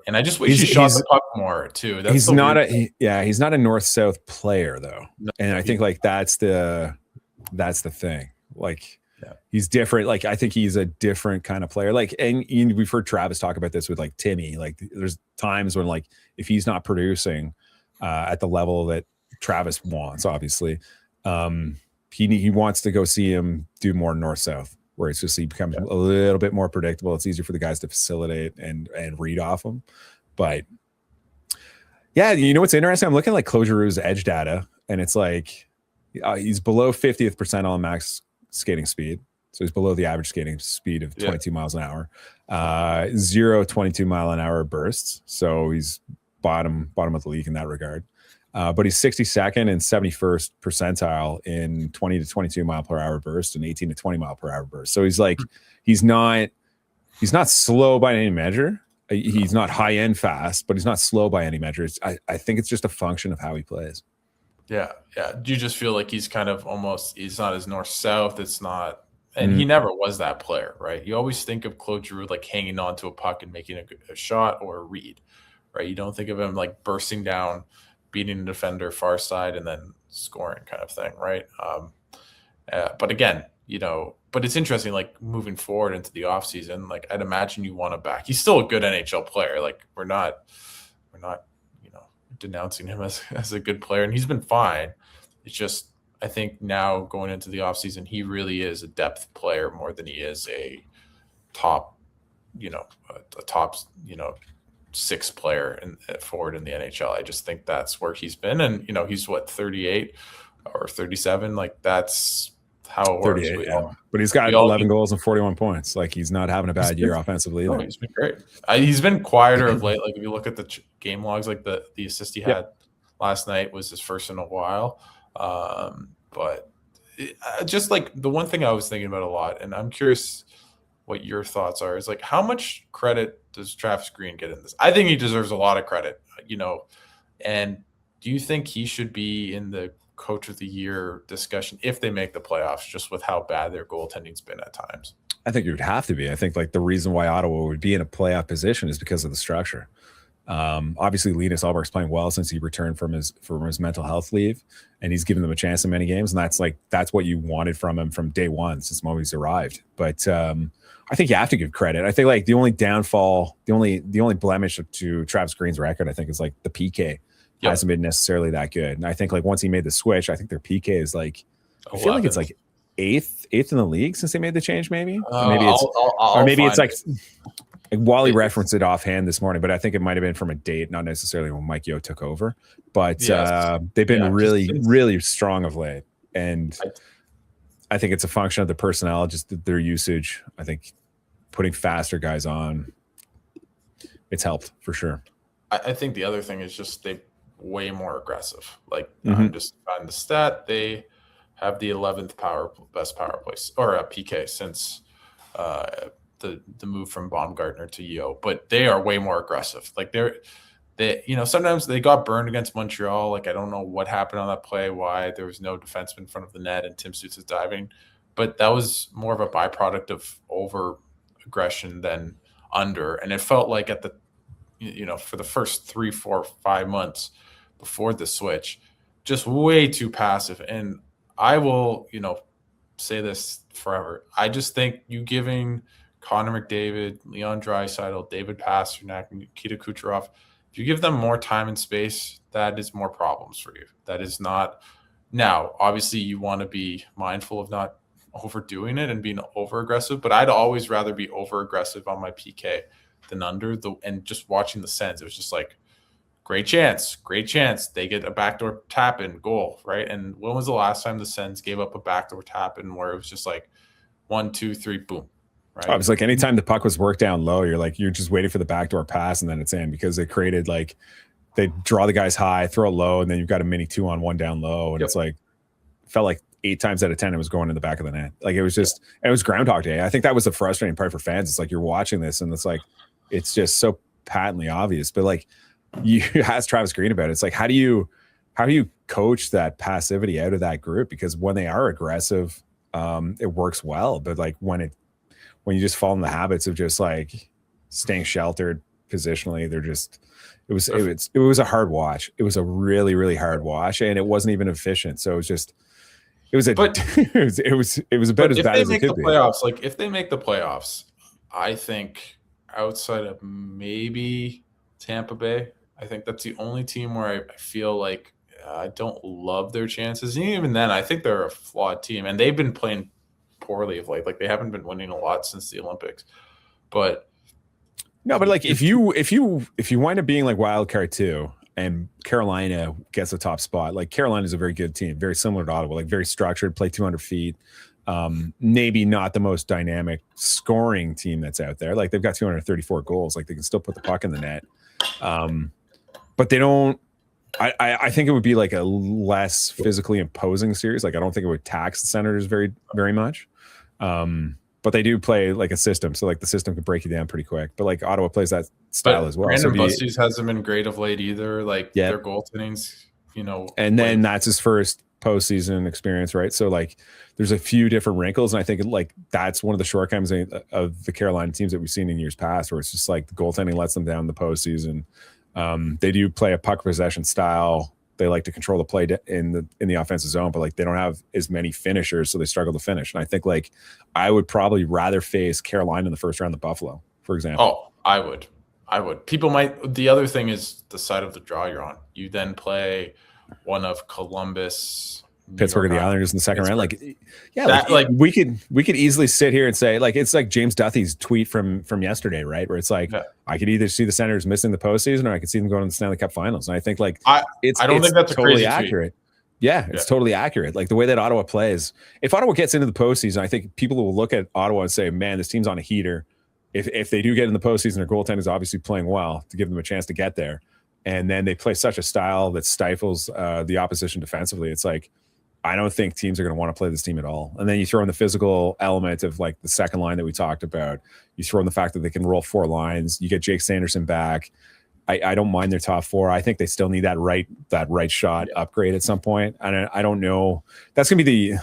And I just wish he shot the puck more too. He's not a north-south player though. No, and I think like that's the thing. Like He's different. Like, I think he's a different kind of player. Like, and we've heard Travis talk about this with like Timmy. Like, there's times when like if he's not producing at the level that Travis wants, obviously, he wants to go see him do more north-south, where it's just he becomes a little bit more predictable. It's easier for the guys to facilitate and read off him. But yeah, you know what's interesting? I'm looking at like Claude Giroux's edge data, and it's like he's below 50th percentile max skating speed. So he's below the average skating speed of 22 miles an hour. 22 mile an hour bursts. So he's bottom of the league in that regard. But he's 62nd and 71st percentile in 20 to 22 mile per hour burst and 18 to 20 mile per hour burst. So he's like, he's not slow by any measure. He's not high end fast, but he's not slow by any measure. I think it's just a function of how he plays. Yeah. Do you just feel like he's kind of almost, he's not as north-south. It's not, and he never was that player, right? You always think of Claude Giroux like hanging on to a puck and making a shot or a read, right? You don't think of him like bursting down, beating a defender far side, and then scoring kind of thing, right? But again, but it's interesting, like moving forward into the offseason, like I'd imagine you want him back. He's still a good NHL player. Like we're not denouncing him as a good player, and he's been fine. It's just, I think now going into the offseason, he really is a depth player more than he is a top, a top, six player forward in the NHL. I just think that's where he's been. And, he's 38 or 37. Like that's how it works. But he's got 11 goals and 41 points. Like he's not having a bad year offensively either. No, he's been great. He's been quieter of late. Like if you look at the game logs, like the assist he had last night was his first in a while. But just like the one thing I was thinking about a lot, and I'm curious what your thoughts are, is like how much credit does Travis Green get in this? I think he deserves a lot of credit, and do you think he should be in the coach of the year discussion if they make the playoffs, just with how bad their goaltending's been at times? I think it would have to be. I think like the reason why Ottawa would be in a playoff position is because of the structure. Obviously Linus Ullmark's playing well since he returned from his mental health leave, and he's given them a chance in many games, and that's what you wanted from him from day one since the moment he's arrived. But I think you have to give credit. I think like the only downfall, the only blemish to Travis Green's record, I think, is like the PK hasn't been necessarily that good. And I think like once he made the switch, I think their PK is like, I feel like it's like eighth in the league since they made the change. Maybe it's like Wally referenced it offhand this morning, but I think it might have been from a date, not necessarily when Mike Yeo took over. But they've been really strong of late, and I think it's a function of the personnel, just their usage. I think putting faster guys on, it's helped for sure. I think the other thing is just they way more aggressive. Like I'm just on the stat, they have the 11th best power play or a PK since the move from Baumgartner to Yeo, but they are way more aggressive. Like they sometimes they got burned against Montreal. Like I don't know what happened on that play, why there was no defenseman in front of the net and Tim Stützle is diving, but that was more of a byproduct of over aggression than under. And it felt like at the for the first 3, 4, 5 months before the switch, just way too passive. And I will, say this forever. I just think you giving Connor McDavid, Leon Draisaitl, David Pastrnak, Nikita Kucherov, if you give them more time and space, that is more problems for you. That is not. Now, obviously, you want to be mindful of not overdoing it and being over aggressive, but I'd always rather be over aggressive on my PK than under. And just watching the Sens, it was just like, great chance. They get a backdoor tap in, goal, right? And when was the last time the Sens gave up a backdoor tap in where it was just like 1, 2, 3, boom, right? It was like anytime the puck was worked down low, you're just waiting for the backdoor pass and then it's in, because they created like they draw the guys high, throw it low, and then you've got a mini 2-on-1 down low, and it's like felt like 8 times out of 10 it was going in the back of the net. Like it was just it was Groundhog Day. I think that was the frustrating part for fans. It's like you're watching this and it's like it's just so patently obvious. But like you asked Travis Green about it. It's like how do you coach that passivity out of that group? Because when they are aggressive, it works well. But like when you just fall in the habits of just like staying sheltered positionally, they're just it was a hard watch. It was a really, really hard watch, and it wasn't even efficient. So it It was a But it was about as bad as it could be. Playoffs, like if they make the playoffs, I think outside of maybe Tampa Bay, I think that's the only team where I feel like I don't love their chances. And even then, I think they're a flawed team, and they've been playing poorly of late. Like they haven't been winning a lot since the Olympics. But no, but like if you wind up being like wild card 2 and Carolina gets a top spot, like Carolina is a very good team, very similar to Ottawa, like very structured, play 200 feet. Maybe not the most dynamic scoring team that's out there. Like they've got 234 goals. Like they can still put the puck in the net. But they don't. I think it would be like a less physically imposing series. Like I don't think it would tax the Senators very, very much. But they do play like a system, so like the system could break you down pretty quick. But like Ottawa plays that style as well. Brandon Busties hasn't been great of late either. Like their goaltending's, and then that's his first postseason experience, right? So like there's a few different wrinkles, and I think like that's one of the shortcomings of the Carolina teams that we've seen in years past, where it's just like the goaltending lets them down in the postseason. They do play a puck possession style. They like to control the play in the offensive zone, but like they don't have as many finishers, so they struggle to finish. And I think like I would probably rather face Carolina in the first round than Buffalo, for example. Oh, I would. People might. The other thing is the side of the draw you're on. You then play one of Columbus, Pittsburgh, and the Islanders in the second round. Like, yeah, like we could easily sit here and say like it's like James Duthie's tweet from yesterday, right? Where it's like I could either see the Senators missing the postseason or I could see them going to the Stanley Cup Finals. And I think like I don't think that's totally crazy accurate. Yeah, it's totally accurate. Like the way that Ottawa plays. If Ottawa gets into the postseason, I think people will look at Ottawa and say, "Man, this team's on a heater." If they do get in the postseason, their goaltender is obviously playing well to give them a chance to get there. And then they play such a style that stifles the opposition defensively. It's like, I don't think teams are going to want to play this team at all. And then you throw in the physical element of like the second line that we talked about. You throw in the fact that they can roll 4 lines. You get Jake Sanderson back. I don't mind their top 4. I think they still need that right shot upgrade at some point. And I don't know. That's going to be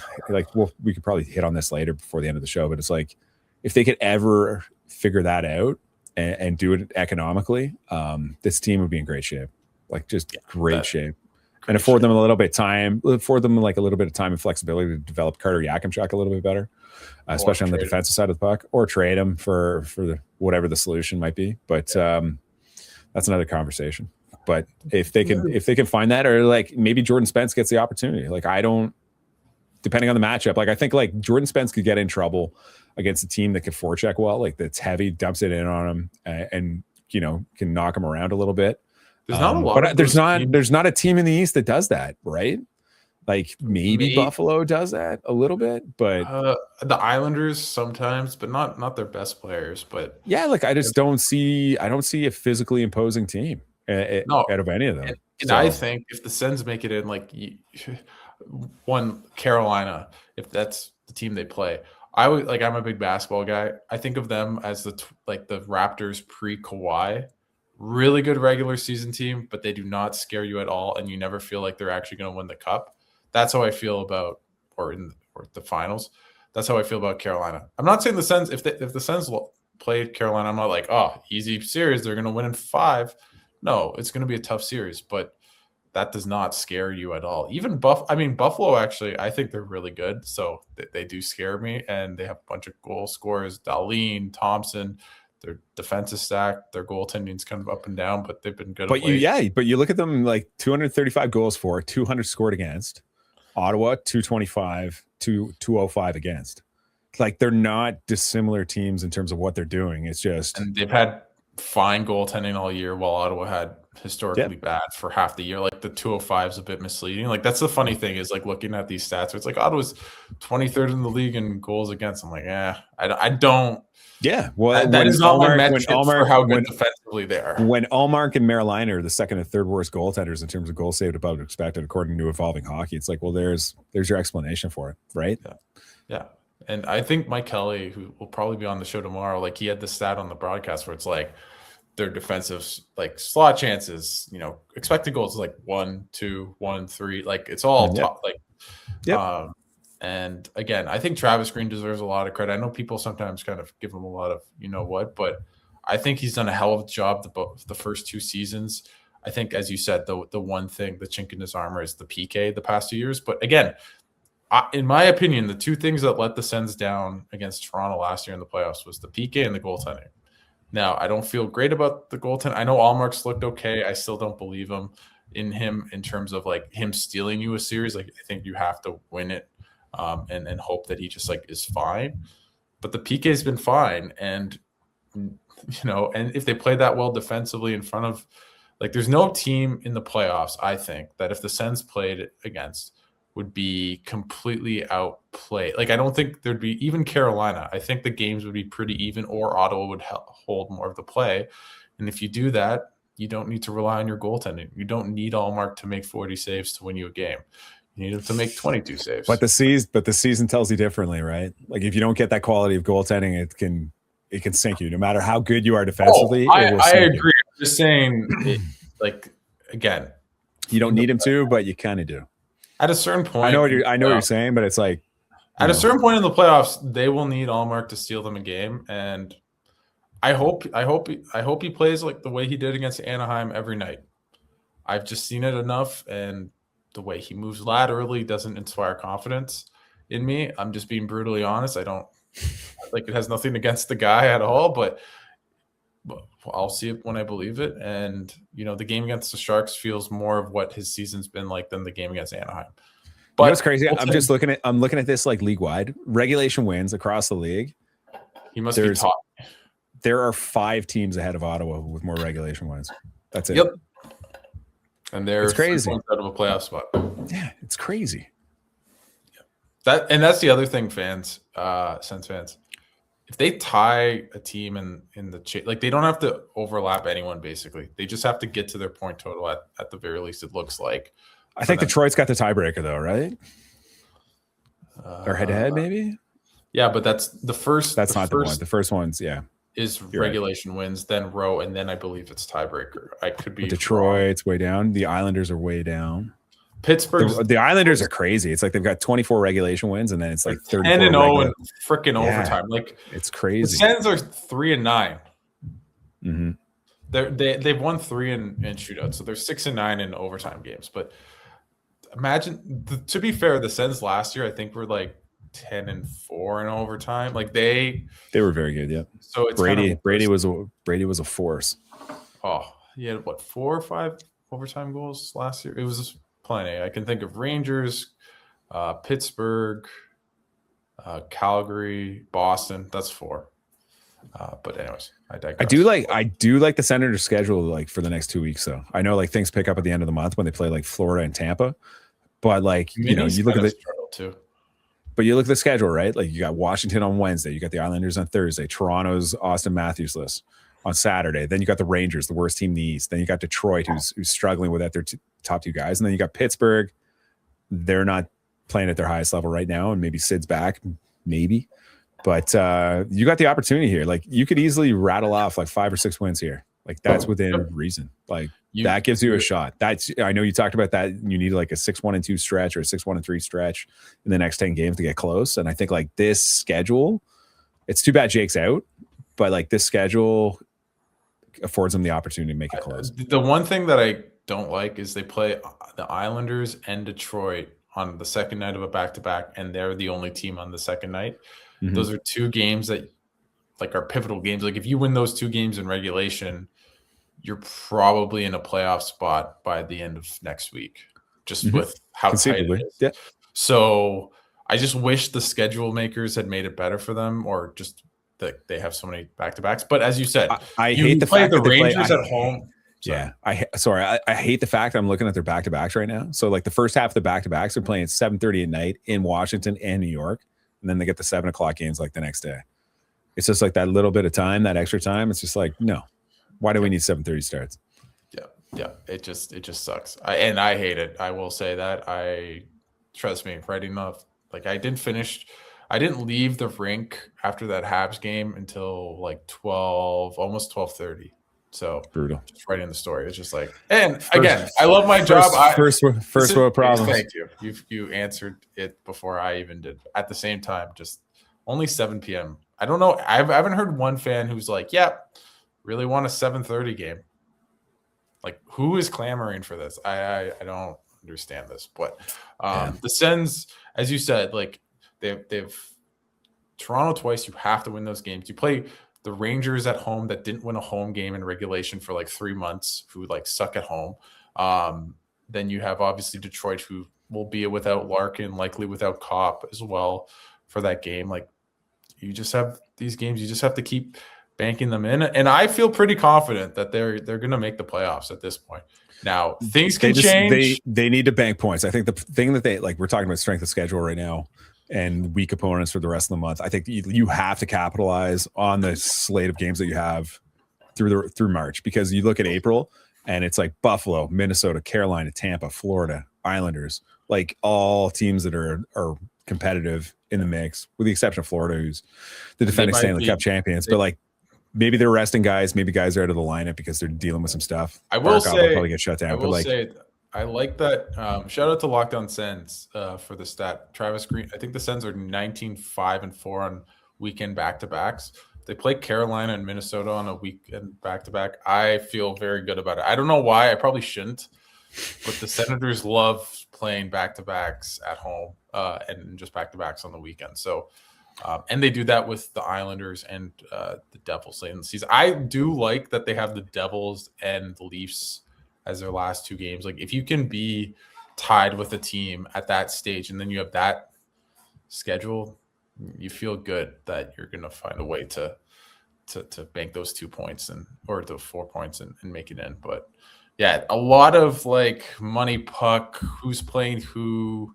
we could probably hit on this later before the end of the show, but it's like if they could ever figure that out and do it economically, this team would be in great shape. Like just great shape. And afford them a little bit of time, and flexibility to develop Carter Yakimchuk a little bit better, especially on the defensive side of the puck, or trade him for whatever the solution might be. But that's another conversation. But if they can find that, or like maybe Jordan Spence gets the opportunity. Like depending on the matchup, like I think like Jordan Spence could get in trouble against a team that could forecheck well, like that's heavy, dumps it in on him, and can knock him around a little bit. There's not a lot, but there's not a team in the East that does that, right? Like maybe Buffalo does that a little bit, but the Islanders sometimes, but not their best players. But yeah, like I don't see a physically imposing team out of any of them. And I think if the Sens make it in, like one Carolina, if that's the team they play, I'm a big basketball guy. I think of them as the Raptors pre-Kawhi. Really good regular season team, but they do not scare you at all, and you never feel like they're actually going to win the cup. That's how I feel about, or the finals. That's how I feel about Carolina. I'm not saying the Sens, if the Sens played Carolina, I'm not like, oh, easy series, they're going to win in 5. No, it's going to be a tough series, but that does not scare you at all. Even Buffalo, actually, I think they're really good, so they do scare me, and they have a bunch of goal scorers, Dahlin, Thompson. Their defensive stack, their goaltending's kind of up and down, but they've been good. But you look at them, like 235 goals for, 200 scored against. Ottawa 225, 205 against. Like they're not dissimilar teams in terms of what they're doing. It's just, and they've had fine goaltending all year, while Ottawa had historically bad for half the year. Like the 205 is a bit misleading. Like that's the funny thing is like looking at these stats, where it's like Ottawa's 23rd in the league in goals against. I'm like, I don't. Yeah, well, that is not my metric for how good defensively they are. When Allmark and Marilyn are the second and third worst goaltenders in terms of goals saved above expected, according to Evolving Hockey, it's like, well, there's your explanation for it, right? Yeah. And I think Mike Kelly, who will probably be on the show tomorrow, like he had the stat on the broadcast where it's like their defensive like slot chances, expected goals is like 1, 2, 1, 3, like it's all top, like and again, I think Travis Green deserves a lot of credit. I know people sometimes kind of give him a lot of but I think he's done a hell of a job the first 2 seasons. I think, as you said, the one thing, the chink in his armor is the PK the past 2 years. But again, in my opinion, the two things that let the Sens down against Toronto last year in the playoffs was the PK and the goaltending. Now, I don't feel great about the goaltending. I know Allmark's looked okay. I still don't believe him in terms of like him stealing you a series. Like, I think you have to win it and hope that he just like is fine. But the PK's been fine, and and if they play that well defensively in front of, like, there's no team in the playoffs, I think, that if the Sens played against would be completely outplayed. Like, I don't think there'd be even Carolina. I think the games would be pretty even, or Ottawa would hold more of the play. And if you do that, you don't need to rely on your goaltending. You don't need Allmark to make 40 saves to win you a game. You need him to make 22 saves. But the season tells you differently, right? Like, if you don't get that quality of goaltending, it can sink you. No matter how good you are defensively, I agree. You. I'm just saying, again, you don't need him to, but you kind of do. At a certain point, I know what you're saying, but it's like at a certain point in the playoffs, they will need Allmark to steal them a game, and I hope he plays like the way he did against Anaheim every night. I've just seen it enough, and the way he moves laterally doesn't inspire confidence in me. I'm just being brutally honest. I don't like it has nothing against the guy at all, but I'll see it when I believe it. And the game against the Sharks feels more of what his season's been like than the game against Anaheim. But it's crazy. I'm looking at this like league wide regulation wins across the league. He must be top. There are 5 teams ahead of Ottawa with more regulation wins. That's it. Yep. And it's crazy. 3 points out of a playoff spot. Yeah, it's crazy. That's the other thing, Sens fans. If they tie a team in the like, they don't have to overlap anyone. Basically, they just have to get to their point total at the very least. It looks like. I think Detroit's got the tiebreaker though, right? Or head-to-head, maybe. Yeah, but that's the first. That's not the one. The first one's is regulation wins, then row, and then I believe it's tiebreaker. I could be. Detroit's way down. The Islanders are way down. Pittsburgh. The Islanders are crazy. It's like they've got 24 regulation wins, and then it's like 34 10-0 in freaking overtime. Like, it's crazy. The Sens are 3-9. Mm-hmm. They've won 3 in shootouts, so they're 6-9 in overtime games. But imagine, to be fair, the Sens last year I think were like 10-4 in overtime. Like they were very good. Yeah. So it's Brady was a force. Oh, he had 4 or 5 overtime goals last year. It was plenty. I can think of Rangers, Pittsburgh, Calgary, Boston. That's 4. But anyways, I digress. I do like the Senators' schedule, like, for the next 2 weeks. Though I know, like, things pick up at the end of the month when they play like Florida and Tampa. But like, you look at it. But you look at the schedule, right? Like, you got Washington on Wednesday, you got the Islanders on Thursday, Toronto's Austin Matthews list on Saturday. Then you got the Rangers, the worst team in the East. Then you got Detroit, who's struggling without their top 2 guys. And then you got Pittsburgh. They're not playing at their highest level right now, and maybe Sid's back, maybe. But you got the opportunity here. Like, you could easily rattle off like 5 or 6 wins here. Like, that's within reason. Like, that gives you a shot. I know you talked about that. You need like a 6-1-2 stretch or a 6-1-3 stretch in the next 10 games to get close. And I think, like, this schedule, it's too bad Jake's out, but like, this schedule affords them the opportunity to make it close. The one thing that I don't like is they play the Islanders and Detroit on the second night of a back-to-back, and they're the only team on the second night. Mm-hmm. Those are 2 games that, like, are pivotal games. Like, if you win those 2 games in regulation, you're probably in a playoff spot by the end of next week, just with how tight it is. Yeah. So I just wish the schedule makers had made it better for them, or just that they have so many back-to-backs. But as you said, I hate the fact that the Rangers at home. Yeah. I hate the fact that I'm looking at their back-to-backs right now. So, like, the first half of the back-to-backs are playing at 7:30 at night in Washington and New York. And then they get the 7 o'clock games like the next day. It's just like that little bit of time, that extra time. It's just like, no, why do we need 7:30 starts? Yeah. It just sucks. I hate it. I will say that. Trust me, right enough. Like, I didn't leave the rink after that Habs game until like 12, almost 12:30. So brutal. Just writing the story. It's just like, and again, I love my job. First world problems. Thank you. You answered it before I even did. At the same time, just only 7 p.m. I don't know. I haven't heard one fan who's like, yeah, really want a 7:30 game. Like, who is clamoring for this? I don't understand this. But the Sens, as you said, like they've Toronto twice. You have to win those games. You play the Rangers at home that didn't win a home game in regulation for like 3 months, who like suck at home. Then you have obviously Detroit, who will be without Larkin, likely without Kopp as well for that game. Like you just have these games, you just have to keep banking them in. And I feel pretty confident that they're going to make the playoffs at this point. Now things can change. They need to bank points. I think the thing that they like, we're talking about strength of schedule right now and weak opponents for the rest of the month. I think you have to capitalize on the slate of games that you have through March, because you look at April and it's like Buffalo, Minnesota, Carolina, Tampa, Florida, Islanders, like all teams that are competitive in the mix, with the exception of Florida, who's the defending Stanley Cup champions. But like maybe they're resting guys, maybe guys are out of the lineup because they're dealing with some stuff. I will say, probably get shut down. I like that. Shout out to Lockdown Sens for the stat. Travis Green. I think the Sens are 19-5-4 on weekend back-to-backs. They play Carolina and Minnesota on a weekend back-to-back. I feel very good about it. I don't know why. I probably shouldn't, but the Senators love playing back-to-backs at home and just back-to-backs on the weekend. So, and they do that with the Islanders and the Devils late in the season. I do like that they have the Devils and the Leafs as their last 2 games. Like if you can be tied with a team at that stage and then you have that schedule, you feel good that you're going to find a way to bank those 2 points or the 4 points and make it in. But yeah, a lot of like money puck, who's playing who,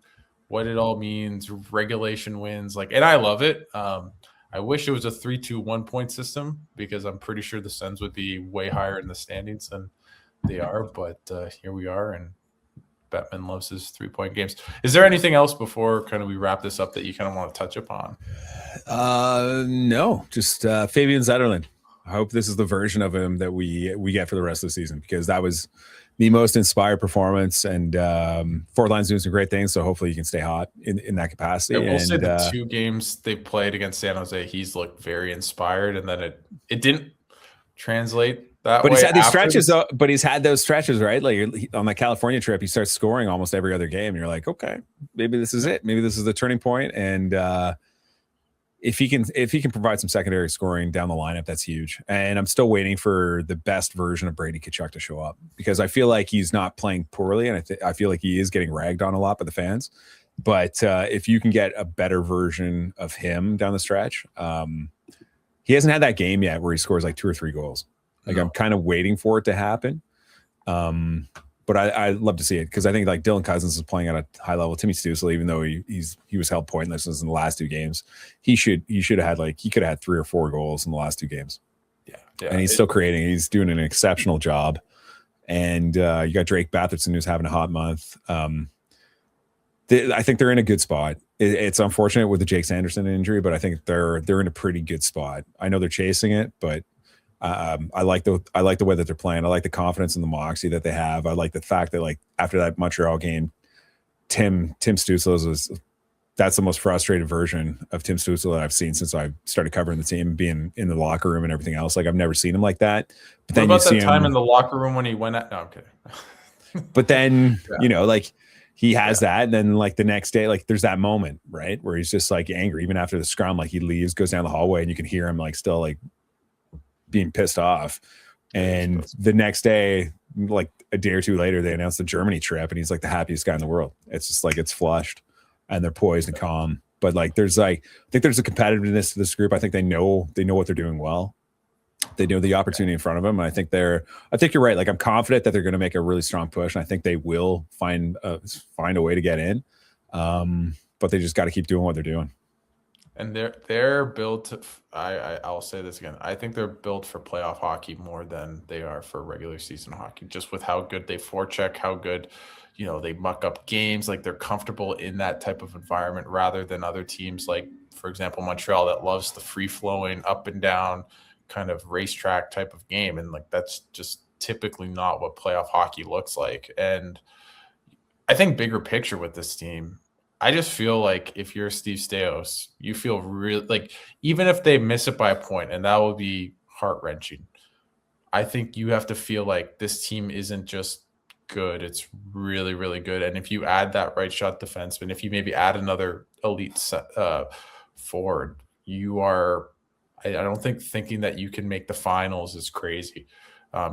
what it all means, regulation wins, like, and I love it. I wish it was a 3-2-1 point system, because I'm pretty sure the Sens would be way higher in the standings than they are. But here we are, and Bettman loves his 3-point games. Is there anything else before kind of we wrap this up that you kind of want to touch upon? No, just Fabian Zetterlund. I hope this is the version of him that we get for the rest of the season, because that was the most inspired performance, and Fort Line's doing some great things. So hopefully you can stay hot in that capacity. I will say the 2 games they played against San Jose, he's looked very inspired, and then it didn't translate that way. But he's had these stretches, though. But he's had those stretches, right? Like on that California trip, he starts scoring almost every other game, and you're like, okay, maybe this is it. Maybe this is the turning point. And if he can provide some secondary scoring down the lineup, that's huge. And I'm still waiting for the best version of Brady Tkachuk to show up, because I feel like he's not playing poorly, and I feel like he is getting ragged on a lot by the fans. But if you can get a better version of him down the stretch, he hasn't had that game yet where he scores like 2 or 3 goals. Like I'm kind of waiting for it to happen. But I love to see it, because I think like Dylan Cousins is playing at a high level. Timmy Stützle, even though he was held pointless in the last 2 games, he should have had he could have had 3 or 4 goals in the last 2 games. Yeah, and he's still creating. He's doing an exceptional job. And you got Drake Batherson, who's having a hot month. I think they're in a good spot. It's unfortunate with the Jake Sanderson injury, but I think they're in a pretty good spot. I know they're chasing it, but I like the way that they're playing. I like the confidence and the moxie that they have. I like the fact that like after that Montreal game, Tim Stützle that's the most frustrated version of Tim Stützle that I've seen since I started covering the team, being in the locker room and everything else. Like I've never seen him like that. But then what about that time in the locker room when he went at? No, I'm kidding. But then like he has that, and then like the next day, like there's that moment, right, where he's just like angry, even after the scrum. Like he leaves, goes down the hallway, and you can hear him like still like being pissed off. And the next day, like a day or 2 later, they announced the Germany trip, and he's like the happiest guy in the world. It's just like it's flushed, and they're poised and calm. But like there's I think there's a competitiveness to this group. I think they know what they're doing well. They know the opportunity in front of them, and I think you're right. Like I'm confident that they're going to make a really strong push, and I think they will find a way to get in. But they just got to keep doing what they're doing. And they're built. I'll say this again. I think they're built for playoff hockey more than they are for regular season hockey. Just with how good they forecheck, how good, they muck up games. Like they're comfortable in that type of environment rather than other teams like, for example, Montreal, that loves the free flowing up and down kind of racetrack type of game. And like that's just typically not what playoff hockey looks like. And I think bigger picture with this team, I just feel like if you're Steve Stais, you feel really like even if they miss it by a point, and that will be heart-wrenching, I think you have to feel like this team isn't just good. It's really, really good. And if you add that right shot defenseman, if you maybe add another elite forward, you are. I don't think thinking that you can make the finals is crazy.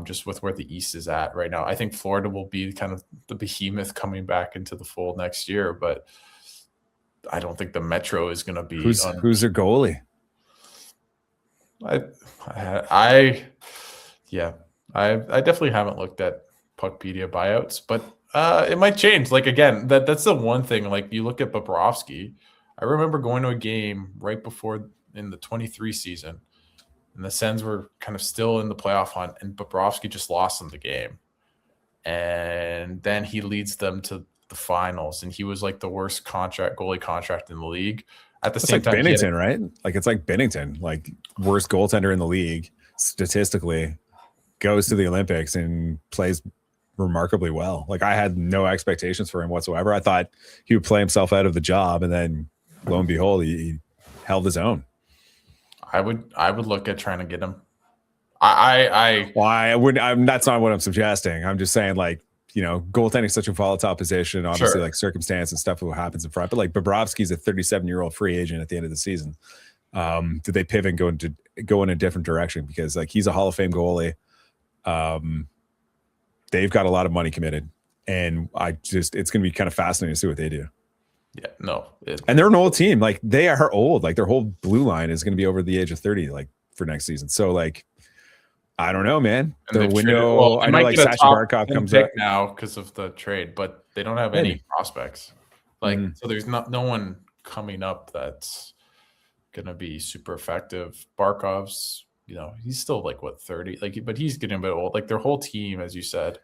Just with where the East is at right now, I think Florida will be kind of the behemoth coming back into the fold next year, but I don't think the Metro is going to be. Who's their goalie? I definitely haven't looked at Puckpedia buyouts, but it might change. Like, again, that's the one thing. Like, you look at Bobrovsky. I remember going to a game right before in the 23 season, and the Sens were kind of still in the playoff hunt, and Bobrovsky just lost them the game. And then he leads them to the finals, and he was like the worst goalie contract in the league. At the same time, Binnington, right? Like, it's like Binnington, like worst goaltender in the league statistically, goes to the Olympics and plays remarkably well. Like, I had no expectations for him whatsoever. I thought he would play himself out of the job, and then lo and behold, he held his own. I would look at trying to get him. I wouldn't. That's not what I'm suggesting. I'm just saying, like, goaltending is such a volatile position. Obviously, like circumstance and stuff what happens in front. But like Bobrovsky's a 37-year-old free agent at the end of the season. Did they pivot and go in a different direction? Because like he's a Hall of Fame goalie. They've got a lot of money committed, and it's going to be kind of fascinating to see what they do. Yeah, no. And they're an old team. Like, they are old. Like, their whole blue line is going to be over the age of 30, like, for next season. So, like, I don't know, man. Their window, I know, like, Sasha Barkov comes up now because of the trade, but they don't have any prospects. Like, so there's no one coming up that's going to be super effective. Barkov's, he's still, like, 30? Like, but he's getting a bit old. Like, their whole team, as you said.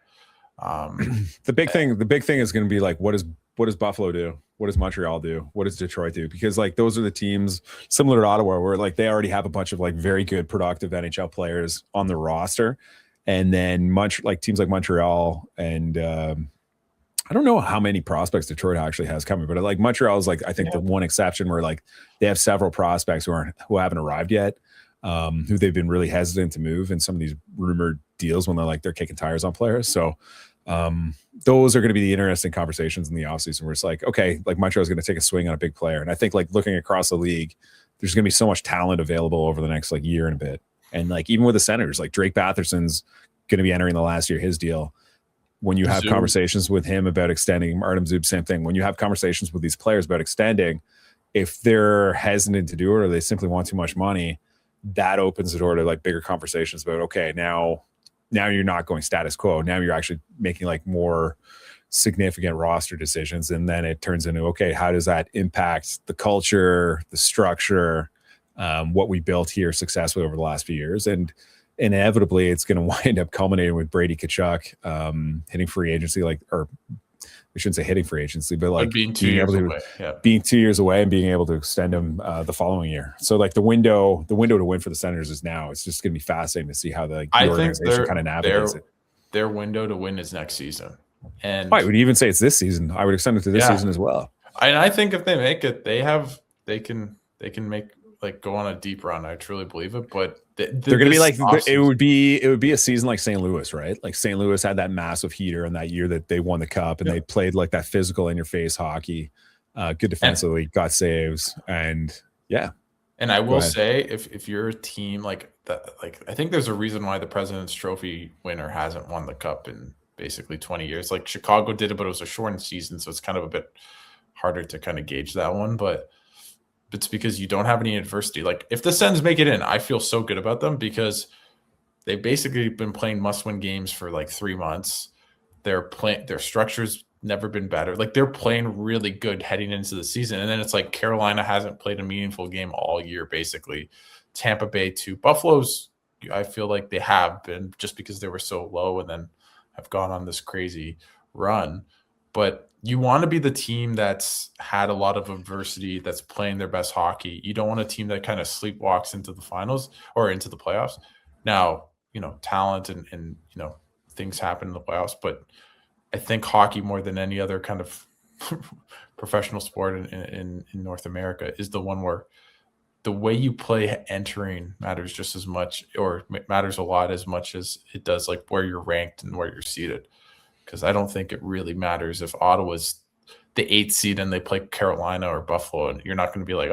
The big thing is going to be, like, what does Buffalo do? What does Montreal do? What does Detroit do? Because like those are the teams similar to Ottawa where like they already have a bunch of like very good productive NHL players on the roster. And then teams like Montreal and I don't know how many prospects Detroit actually has coming, but like Montreal is like, I think the one exception where like they have several prospects who haven't arrived yet, who they've been really hesitant to move in some of these rumored deals when they're kicking tires on players. So those are going to be the interesting conversations in the offseason where it's like, okay, like Montreal is going to take a swing on a big player. And I think like looking across the league, there's going to be so much talent available over the next like year and a bit. And like, even with the Senators, like Drake Batherson's going to be entering the last year of his deal. When you have conversations with him about extending, Artem Zub, same thing. When you have conversations with these players about extending, if they're hesitant to do it or they simply want too much money, that opens the door to like bigger conversations about, okay, now you're not going status quo. Now you're actually making like more significant roster decisions. And then it turns into, okay, how does that impact the culture, the structure, what we built here successfully over the last few years? And inevitably it's going to wind up culminating with Brady Tkachuk hitting free agency, or we shouldn't say hitting free agency, but like being 2 years away. Being 2 years away and being able to extend him the following year. So like the window to win for the Senators is now. It's just going to be fascinating to see how the organization kind of navigates it. Their window to win is next season. And I would even say it's this season. I would extend it to this season as well. And I think if they make it, they can make like go on a deep run. I truly believe it. But they're going to be like it would be a season like St. Louis, right? Like St. Louis had that massive heater in that year that they won the cup, and they played like that physical in your face hockey. Good defensively, got saves, and yeah. And I will say, if you're a team like that, like I think there's a reason why the President's Trophy winner hasn't won the cup in basically 20 years. Like Chicago did it, but it was a shortened season, so it's kind of a bit harder to kind of gauge that one. But it's because you don't have any adversity. Like if the Sens make it in, I feel so good about them because they've basically been playing must-win games for like 3 months. Their structure's never been better. Like they're playing really good heading into the season. And then it's like Carolina hasn't played a meaningful game all year, basically. Tampa Bay too. Buffalo's, I feel like they have been just because they were so low and then have gone on this crazy run. But you want to be the team that's had a lot of adversity, that's playing their best hockey. You don't want a team that kind of sleepwalks into the finals or into the playoffs. Now, talent and things happen in the playoffs, but I think hockey more than any other kind of professional sport in North America is the one where the way you play entering matters just as much, or matters a lot as much as it does like where you're ranked and where you're seated. because I don't think it really matters if Ottawa's the 8th seed and they play Carolina or Buffalo, and you're not going to be like,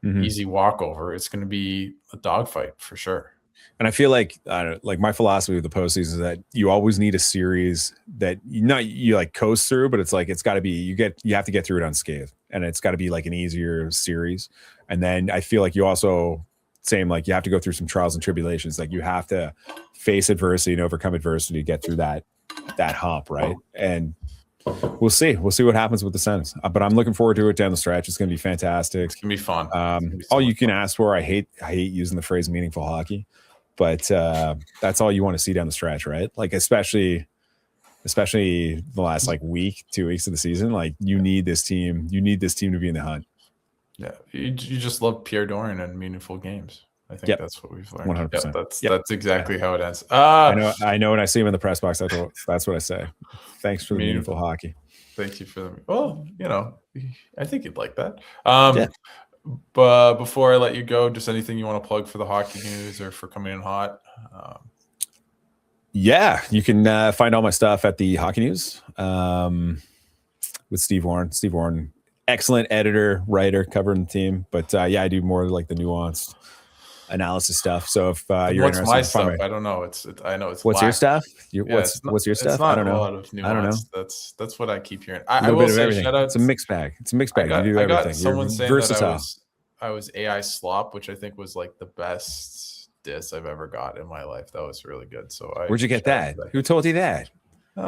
easy walkover. It's going to be a dogfight for sure. And I feel like my philosophy with the postseason is that you always need a series that you like coast through, but it's like it's got to be you have to get through it unscathed, and it's got to be like an easier series. And then I feel like you also you have to go through some trials and tribulations. Like you have to face adversity and overcome adversity to get through that hump, right? And we'll see what happens with the Sens. But I'm looking forward to it down the stretch. It's going to be fantastic. It's going to be fun. All you can ask for. I hate using the phrase meaningful hockey. But that's all you want to see down the stretch, right? Like especially the last like week, 2 weeks of the season. Like you need this team to be in the hunt. Yeah, you just love Pierre Dorian and meaningful games. I think that's what we've learned. 100%. That's exactly how it ends. I know. When I see him in the press box, that's what I say. Thanks for the meaningful hockey. Thank you for them. Well, I think you'd like that. But before I let you go, just anything you want to plug for the hockey news or for coming in hot? You can find all my stuff at the Hockey News with Steve Warren. Steve Warren, excellent editor, writer, covering the team. But I do more like the nuanced analysis stuff. So if you're what's interested, my stuff? I don't know. I know it's. What's black. your stuff? What's your stuff? I don't know. A lot of nuance. I don't know. That's what I keep hearing. I will say everything. It's a mixed bag. You do everything. I got someone saying that I was AI slop, which I think was like the best diss I've ever got in my life. That was really good. So where'd you get that? Who told you that?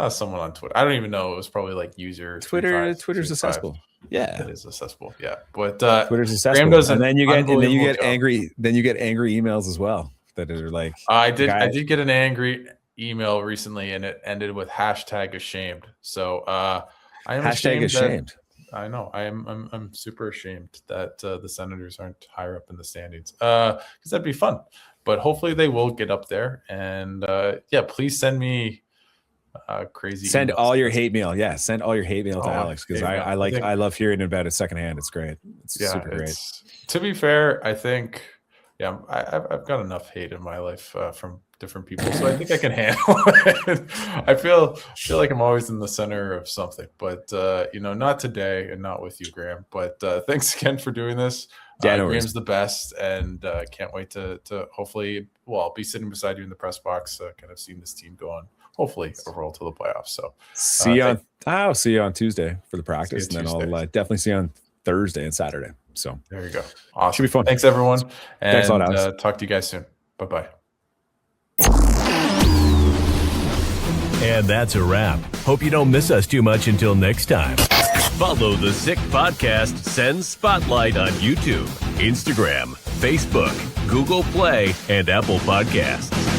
Someone on Twitter. I don't even know. It was probably like user Twitter. Twitter's accessible. Yeah, it is accessible. Yeah, but Twitter's accessible. And then you get angry. Then you get angry emails as well that are like. I did get an angry email recently, and it ended with #ashamed. So I am ashamed. I know. I'm super ashamed that the Senators aren't higher up in the standings because that'd be fun. But hopefully they will get up there. And please send me crazy. Send all your hate mail. Yeah, send all your hate mail to Alex because I love hearing about it secondhand. It's great. It's super great. To be fair, I think I've got enough hate in my life from different people, so I think I can handle it. I feel like I'm always in the center of something, but not today and not with you, Graeme. But thanks again for doing this. Graeme's the best, and can't wait to hopefully. Well, I'll be sitting beside you in the press box, kind of seeing this team go on. Hopefully, overall to the playoffs. So I'll see you on Tuesday for the practice, and then I'll definitely see you on Thursday and Saturday. So there you go. Awesome. Should be fun. Thanks, everyone. And thanks a lot, Alex. Talk to you guys soon. Bye-bye. And that's a wrap. Hope you don't miss us too much until next time. Follow the Sick Podcast Sens Spotlight on YouTube, Instagram, Facebook, Google Play, and Apple Podcasts.